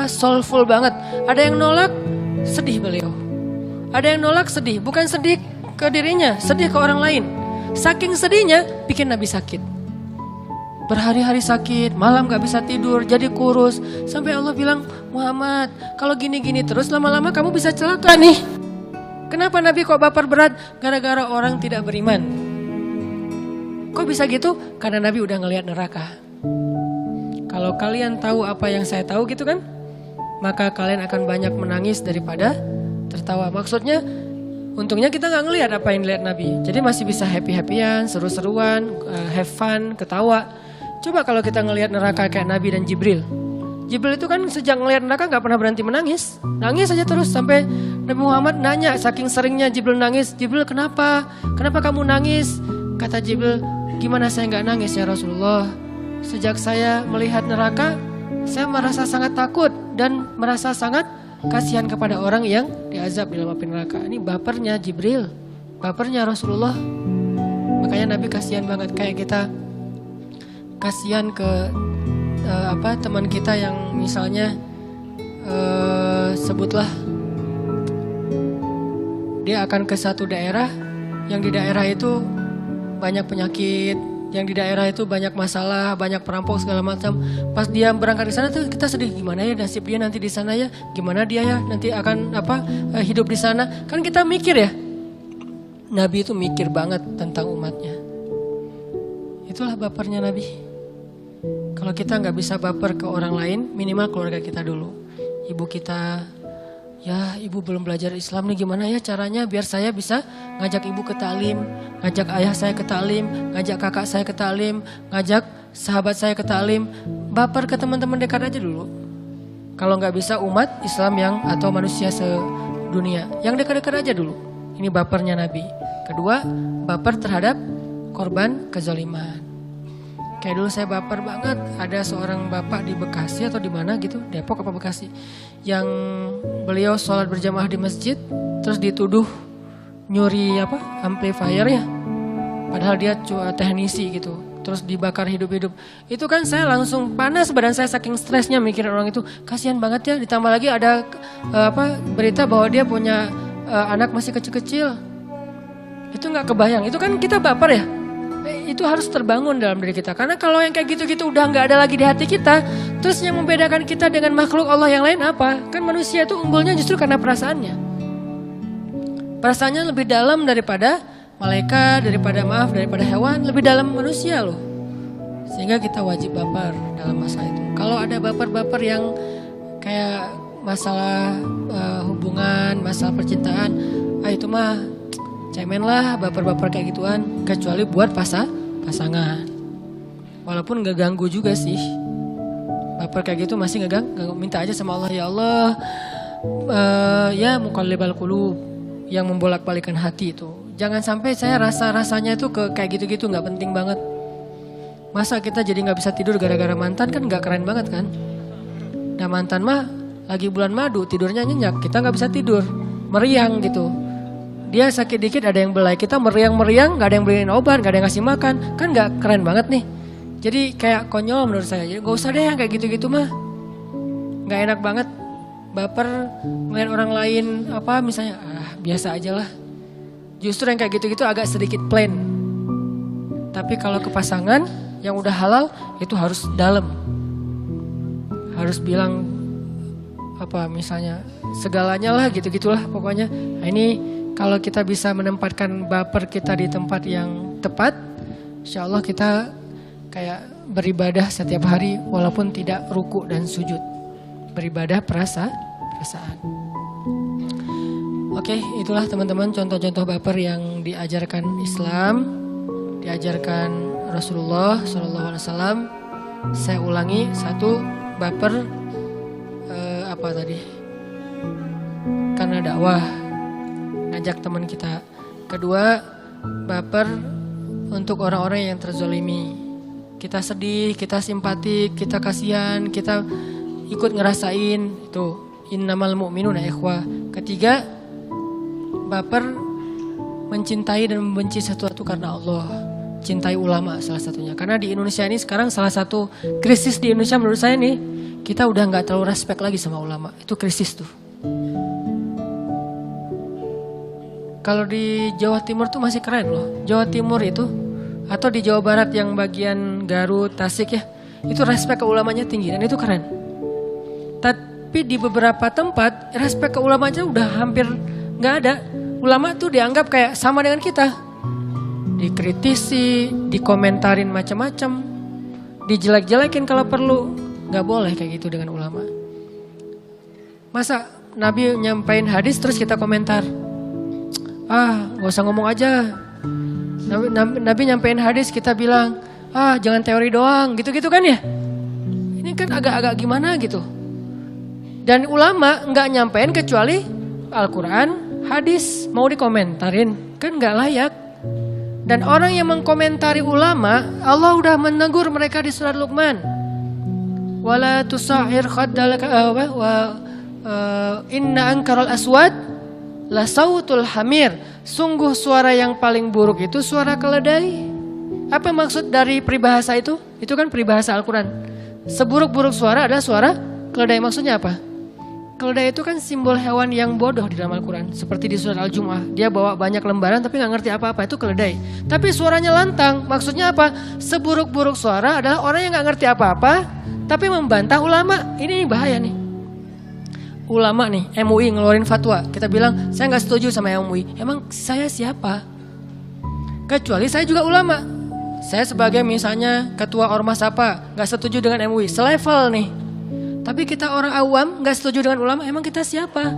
soulful banget. Ada yang nolak, sedih beliau. Ada yang nolak sedih, bukan sedih ke dirinya, sedih ke orang lain. Saking sedihnya bikin Nabi sakit. Berhari-hari sakit, malam gak bisa tidur, jadi kurus. Sampai Allah bilang, Muhammad, kalau gini-gini terus lama-lama kamu bisa celaka nih. Kenapa Nabi kok baper berat? Gara-gara orang tidak beriman. Kok bisa gitu? Karena Nabi udah ngelihat neraka. Kalau kalian tahu apa yang saya tahu gitu kan, maka kalian akan banyak menangis daripada tertawa. Maksudnya, untungnya kita gak ngelihat apa yang dilihat Nabi. Jadi masih bisa happy-happyan, seru-seruan, have fun, ketawa. Coba kalau kita ngelihat neraka kayak Nabi dan Jibril. Jibril itu kan sejak ngelihat neraka gak pernah berhenti menangis. Nangis aja terus sampai Nabi Muhammad nanya, saking seringnya Jibril nangis. Jibril kenapa? Kenapa kamu nangis? Kata Jibril, gimana saya gak nangis ya Rasulullah? Sejak saya melihat neraka, saya merasa sangat takut dan merasa sangat kasihan kepada orang yang diazab di dalam api neraka. Ini bapernya Jibril, bapernya Rasulullah. Makanya Nabi kasihan banget, kayak kita kasihan ke teman kita yang misalnya sebutlah dia akan ke satu daerah, yang di daerah itu banyak penyakit, yang di daerah itu banyak masalah, banyak perampok segala macam. Pas dia berangkat di sana tuh kita sedih, gimana ya nasib dia nanti di sana ya, gimana dia ya nanti akan hidup di sana. Kan kita mikir ya. Nabi itu mikir banget tentang umatnya. Itulah bapernya Nabi. Kalau kita nggak bisa baper ke orang lain, minimal keluarga kita dulu. Ibu kita, ya ibu belum belajar Islam nih, gimana ya caranya biar saya bisa ngajak ibu ke ta'lim, ngajak ayah saya ke ta'lim, ngajak kakak saya ke ta'lim, ngajak sahabat saya ke ta'lim. Baper ke teman-teman dekat aja dulu. Kalau nggak bisa umat Islam yang atau manusia sedunia, yang dekat-dekat aja dulu. Ini bapernya Nabi. Kedua, baper terhadap korban kezaliman. Kayak dulu saya baper banget, ada seorang bapak di Bekasi atau di mana gitu, Depok apa Bekasi, yang beliau sholat berjamaah di masjid, terus dituduh nyuri amplifier ya, padahal dia teknisi gitu, terus dibakar hidup-hidup. Itu kan saya langsung panas badan saya saking stresnya mikirin orang itu, kasihan banget ya. Ditambah lagi ada berita bahwa dia punya anak masih kecil-kecil, itu nggak kebayang, itu kan kita baper ya. Itu harus terbangun dalam diri kita. Karena kalau yang kayak gitu-gitu udah nggak ada lagi di hati kita, terus yang membedakan kita dengan makhluk Allah yang lain apa? Kan manusia itu unggulnya justru karena perasaannya. Perasaannya lebih dalam daripada malaikat, daripada hewan, lebih dalam manusia loh. Sehingga kita wajib baper dalam masa itu. Kalau ada baper-baper yang kayak masalah hubungan, masalah percintaan, itu mah cemen lah baper-baper kayak gituan. Kecuali buat pasangan. Walaupun gak ganggu juga sih. Baper kayak gitu masih gak ganggu. Minta aja sama Allah, ya Allah, ya muqallibal qulub, yang membolak-balikan hati itu. Jangan sampai saya rasanya itu kayak gitu-gitu, gak penting banget. Masa kita jadi gak bisa tidur gara-gara mantan, kan gak keren banget kan. Nah mantan mah lagi bulan madu, tidurnya nyenyak, kita gak bisa tidur, meriang gitu. Dia sakit dikit ada yang belai, kita meriang-meriang, gak ada yang beliin obat, gak ada yang ngasih makan, kan gak keren banget nih. Jadi kayak konyol menurut saya, jadi gak usah deh yang kayak gitu-gitu mah. Gak enak banget, baper ngeliat orang lain apa misalnya, biasa aja lah. Justru yang kayak gitu-gitu agak sedikit plain. Tapi kalau ke pasangan yang udah halal, itu harus dalam. Harus bilang apa misalnya, segalanya lah gitu-gitulah pokoknya. Nah, ini kalau kita bisa menempatkan baper kita di tempat yang tepat, insya Allah kita kayak beribadah setiap hari walaupun tidak ruku dan sujud. Beribadah perasaan. Oke, itulah teman-teman contoh-contoh baper yang diajarkan Islam, diajarkan Rasulullah SAW. Saya ulangi, 1, baper apa tadi? Karena dakwah, ngajak teman kita. 2, baper untuk orang-orang yang terzolimi. Kita sedih, kita simpatik, kita kasihan, kita ikut ngerasain itu. Innamal mu'minuna ikhwah. 3, baper mencintai dan membenci sesuatu karena Allah. Cintai ulama salah satunya. Karena di Indonesia ini sekarang salah satu krisis di Indonesia menurut saya nih, kita udah gak terlalu respect lagi sama ulama. Itu krisis tuh. Kalau di Jawa Timur tuh masih keren loh. Jawa Timur itu, atau di Jawa Barat yang bagian Garut, Tasik ya, itu respect ke ulamanya tinggi dan itu keren. Tapi di beberapa tempat respect ke ulamanya udah hampir gak ada. Ulama tuh dianggap kayak sama dengan kita. Dikritisi, dikomentarin macam-macam, dijelek-jelekin kalau perlu. Gak boleh kayak gitu dengan ulama. Masa Nabi nyampain hadis terus kita komentar? Gak usah ngomong aja. Nabi nyampein hadis kita bilang, jangan teori doang, gitu-gitu kan ya. Ini kan agak-agak gimana gitu. Dan ulama gak nyampein kecuali Al-Quran, hadis, mau dikomentarin, kan gak layak. Dan orang yang mengkomentari ulama, Allah udah menegur mereka di surat Luqman. Wala tusahir khaddalaka inna ankaral aswad la sautul hamir. Sungguh suara yang paling buruk itu suara keledai. Apa maksud dari peribahasa itu? Itu kan peribahasa Al-Quran. Seburuk-buruk suara adalah suara keledai. Maksudnya apa? Keledai itu kan simbol hewan yang bodoh di dalam Al-Quran. Seperti di surat Al-Jum'ah. Dia bawa banyak lembaran tapi gak ngerti apa-apa. Itu keledai. Tapi suaranya lantang. Maksudnya apa? Seburuk-buruk suara adalah orang yang gak ngerti apa-apa tapi membantah ulama. Ini bahaya nih. Ulama nih, MUI ngeluarin fatwa. Kita bilang, saya gak setuju sama MUI. Emang saya siapa? Kecuali saya juga ulama. Saya sebagai misalnya ketua ormas apa, gak setuju dengan MUI. Selevel nih. Tapi kita orang awam gak setuju dengan ulama, emang kita siapa?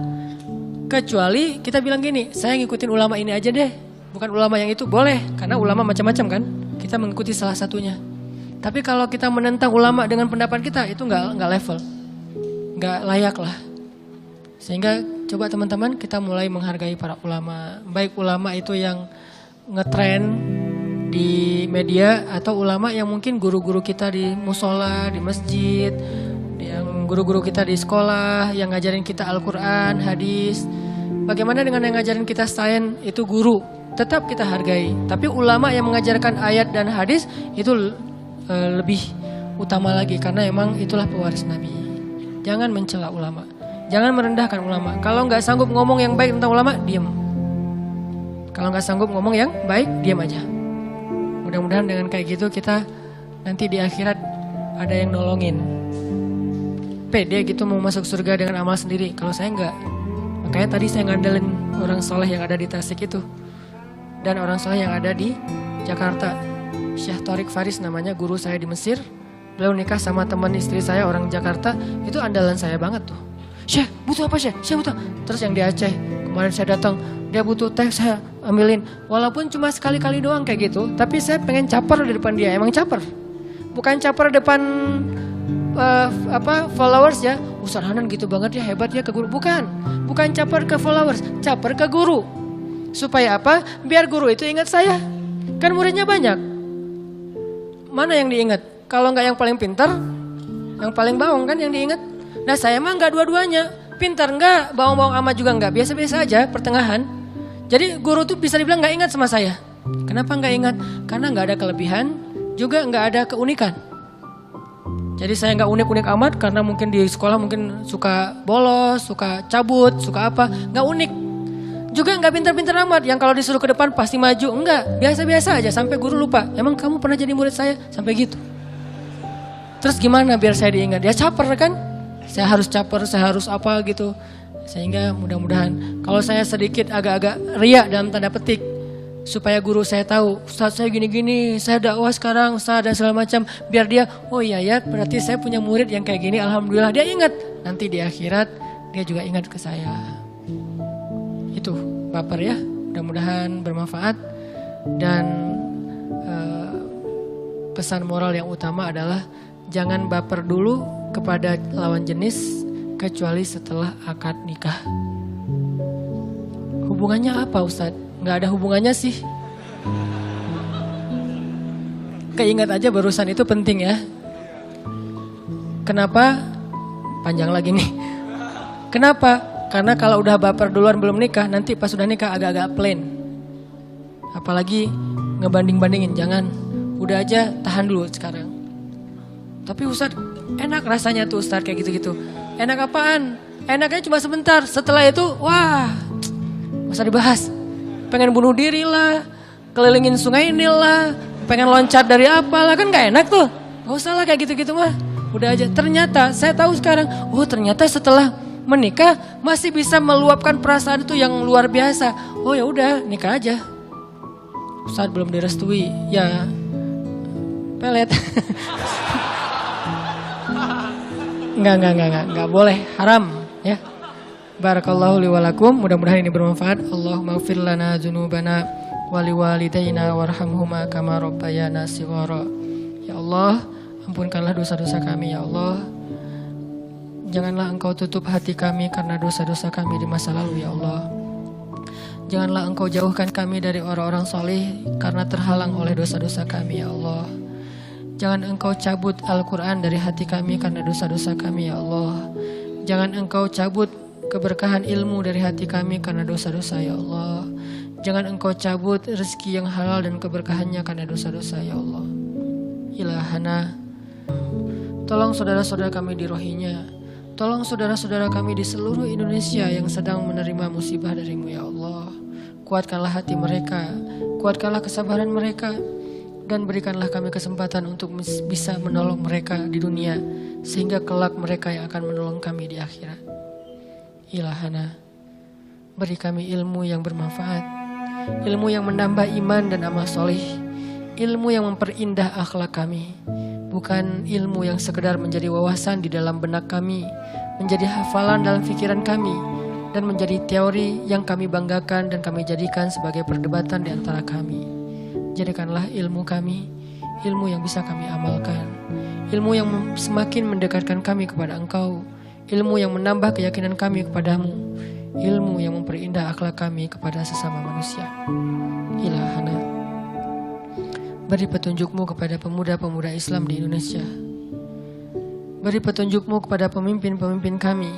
Kecuali kita bilang gini, saya ngikutin ulama ini aja deh, bukan ulama yang itu. Boleh, karena ulama macam-macam kan. Kita mengikuti salah satunya. Tapi kalau kita menentang ulama dengan pendapat kita, itu gak level, gak layak lah. Sehingga coba teman-teman kita mulai menghargai para ulama. Baik ulama itu yang ngetrend di media, atau ulama yang mungkin guru-guru kita di musola, di masjid, yang guru-guru kita di sekolah, yang ngajarin kita Al-Quran, hadis. Bagaimana dengan yang ngajarin kita sains, itu guru, tetap kita hargai. Tapi ulama yang mengajarkan ayat dan hadis itu lebih utama lagi, karena emang itulah pewaris Nabi. Jangan mencela ulama, jangan merendahkan ulama. Kalau nggak sanggup ngomong yang baik tentang ulama, diam. Kalau nggak sanggup ngomong yang baik, diam aja. Mudah-mudahan dengan kayak gitu kita nanti di akhirat ada yang nolongin. Pede gitu mau masuk surga dengan amal sendiri. Kalau saya enggak. Makanya tadi saya ngandelin orang soleh yang ada di Tasik itu. Dan orang soleh yang ada di Jakarta. Syekh Tariq Faris namanya, guru saya di Mesir. Beliau nikah sama teman istri saya orang Jakarta. Itu andalan saya banget tuh. Syekh butuh apa Syekh? Syekh butuh. Terus yang di Aceh. Kemarin saya datang. Dia butuh teh, saya ambilin. Walaupun cuma sekali-kali doang kayak gitu. Tapi saya pengen caper di depan dia. Emang caper. Bukan caper depan followers ya. Ustaz Hanan gitu banget ya, hebat ya ke guru. Bukan caper ke followers, caper ke guru. Supaya apa? Biar guru itu ingat saya. Kan muridnya banyak. Mana yang diingat? Kalau nggak yang paling pintar, yang paling bawang kan yang diingat. Nah saya mah nggak dua-duanya. Pintar nggak, bawang-bawang amat juga nggak. Biasa-biasa aja, pertengahan. Jadi guru tuh bisa dibilang nggak ingat sama saya. Kenapa nggak ingat? Karena nggak ada kelebihan, juga nggak ada keunikan. Jadi saya nggak unik-unik amat karena mungkin di sekolah mungkin suka bolos, suka cabut, suka apa. Nggak unik. Juga nggak pintar-pintar amat yang kalau disuruh ke depan pasti maju. Enggak, biasa-biasa aja sampai guru lupa. Emang kamu pernah jadi murid saya? Sampai gitu. Terus gimana biar saya diingat? Ya caper kan? Saya harus caper, saya harus apa gitu. Sehingga mudah-mudahan kalau saya sedikit agak-agak riak dalam tanda petik. Supaya guru saya tahu, Ustaz saya gini-gini, saya dakwah sekarang, Ustaz dan segala macam. Biar dia, oh iya ya berarti saya punya murid yang kayak gini, alhamdulillah dia ingat. Nanti di akhirat dia juga ingat ke saya. Itu baper ya, mudah-mudahan bermanfaat. Dan pesan moral yang utama adalah jangan baper dulu kepada lawan jenis kecuali setelah akad nikah. Hubungannya apa Ustaz? Nggak ada hubungannya sih. Keingat aja barusan itu penting ya. Kenapa? Panjang lagi nih. Kenapa? Karena kalau udah baper duluan belum nikah, nanti pas udah nikah agak-agak plain. Apalagi ngebanding-bandingin, jangan. Udah aja tahan dulu sekarang. Tapi Ustaz, enak rasanya tuh Ustaz kayak gitu-gitu. Enak apaan? Enaknya cuma sebentar. Setelah itu, wah, nggak usah dibahas. Pengen bunuh diri lah, kelilingin sungai Nil lah, pengen loncat dari apalah, kan gak enak tuh. Gak usah lah kayak gitu-gitu mah. Udah aja. Ternyata saya tahu sekarang, oh ternyata setelah menikah masih bisa meluapkan perasaan itu yang luar biasa. Oh ya udah, nikah aja. Saat belum direstui, ya pelet. Enggak boleh, haram ya. Barakallahu li walakum, mudah-mudahan ini bermanfaat. Allahumma ighfir lana dzunubana wa liwalidayna warhamhuma kama rabbayana shighara. Ya Allah, ampunkanlah dosa-dosa kami ya Allah. Janganlah Engkau tutup hati kami karena dosa-dosa kami di masa lalu ya Allah. Janganlah Engkau jauhkan kami dari orang-orang soleh karena terhalang oleh dosa-dosa kami ya Allah. Jangan Engkau cabut Al-Quran dari hati kami karena dosa-dosa kami ya Allah. Jangan Engkau cabut keberkahan ilmu dari hati kami karena dosa-dosa ya Allah. Jangan Engkau cabut rezeki yang halal dan keberkahannya karena dosa-dosa ya Allah. Ilahana, tolong saudara-saudara kami di Rohingya. Tolong saudara-saudara kami di seluruh Indonesia yang sedang menerima musibah dari-Mu ya Allah. Kuatkanlah hati mereka, kuatkanlah kesabaran mereka, dan berikanlah kami kesempatan untuk bisa menolong mereka di dunia, sehingga kelak mereka yang akan menolong kami di akhirat. Ilahana, beri kami ilmu yang bermanfaat, ilmu yang menambah iman dan amal soleh, ilmu yang memperindah akhlak kami, bukan ilmu yang sekedar menjadi wawasan di dalam benak kami, menjadi hafalan dalam pikiran kami, dan menjadi teori yang kami banggakan dan kami jadikan sebagai perdebatan di antara kami. Jadikanlah ilmu kami, ilmu yang bisa kami amalkan, ilmu yang semakin mendekatkan kami kepada Engkau, ilmu yang menambah keyakinan kami kepadamu, ilmu yang memperindah akhlak kami kepada sesama manusia. Ilahana, beri petunjuk-Mu kepada pemuda-pemuda Islam di Indonesia. Beri petunjuk-Mu kepada pemimpin-pemimpin kami.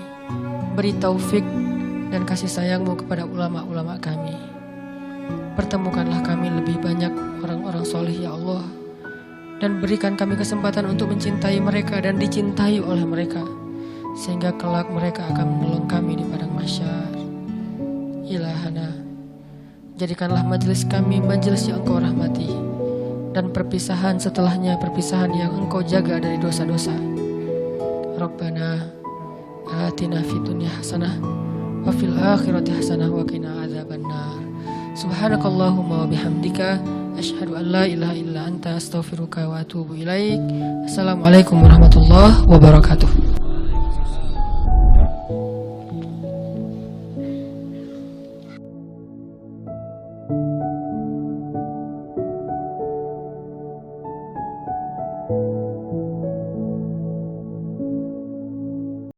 Beri taufik dan kasih sayang-Mu kepada ulama-ulama kami. Pertemukanlah kami lebih banyak orang-orang soleh ya Allah. Dan berikan kami kesempatan untuk mencintai mereka dan dicintai oleh mereka, sehingga kelak mereka akan menolong kami di padang mahsyar. Ilahana, jadikanlah majelis kami majelis yang Engkau rahmati. dan perpisahan setelahnya perpisahan yang Engkau jaga dari dosa-dosa. Rabbana atina fid dunya hasanah wa fil akhirati hasanah wa qina adzabannar. Subhanakallahumma wa bihamdika asyhadu an la ilaha illa anta astaghfiruka wa atubu ilaik. Assalamualaikum warahmatullahi wabarakatuh.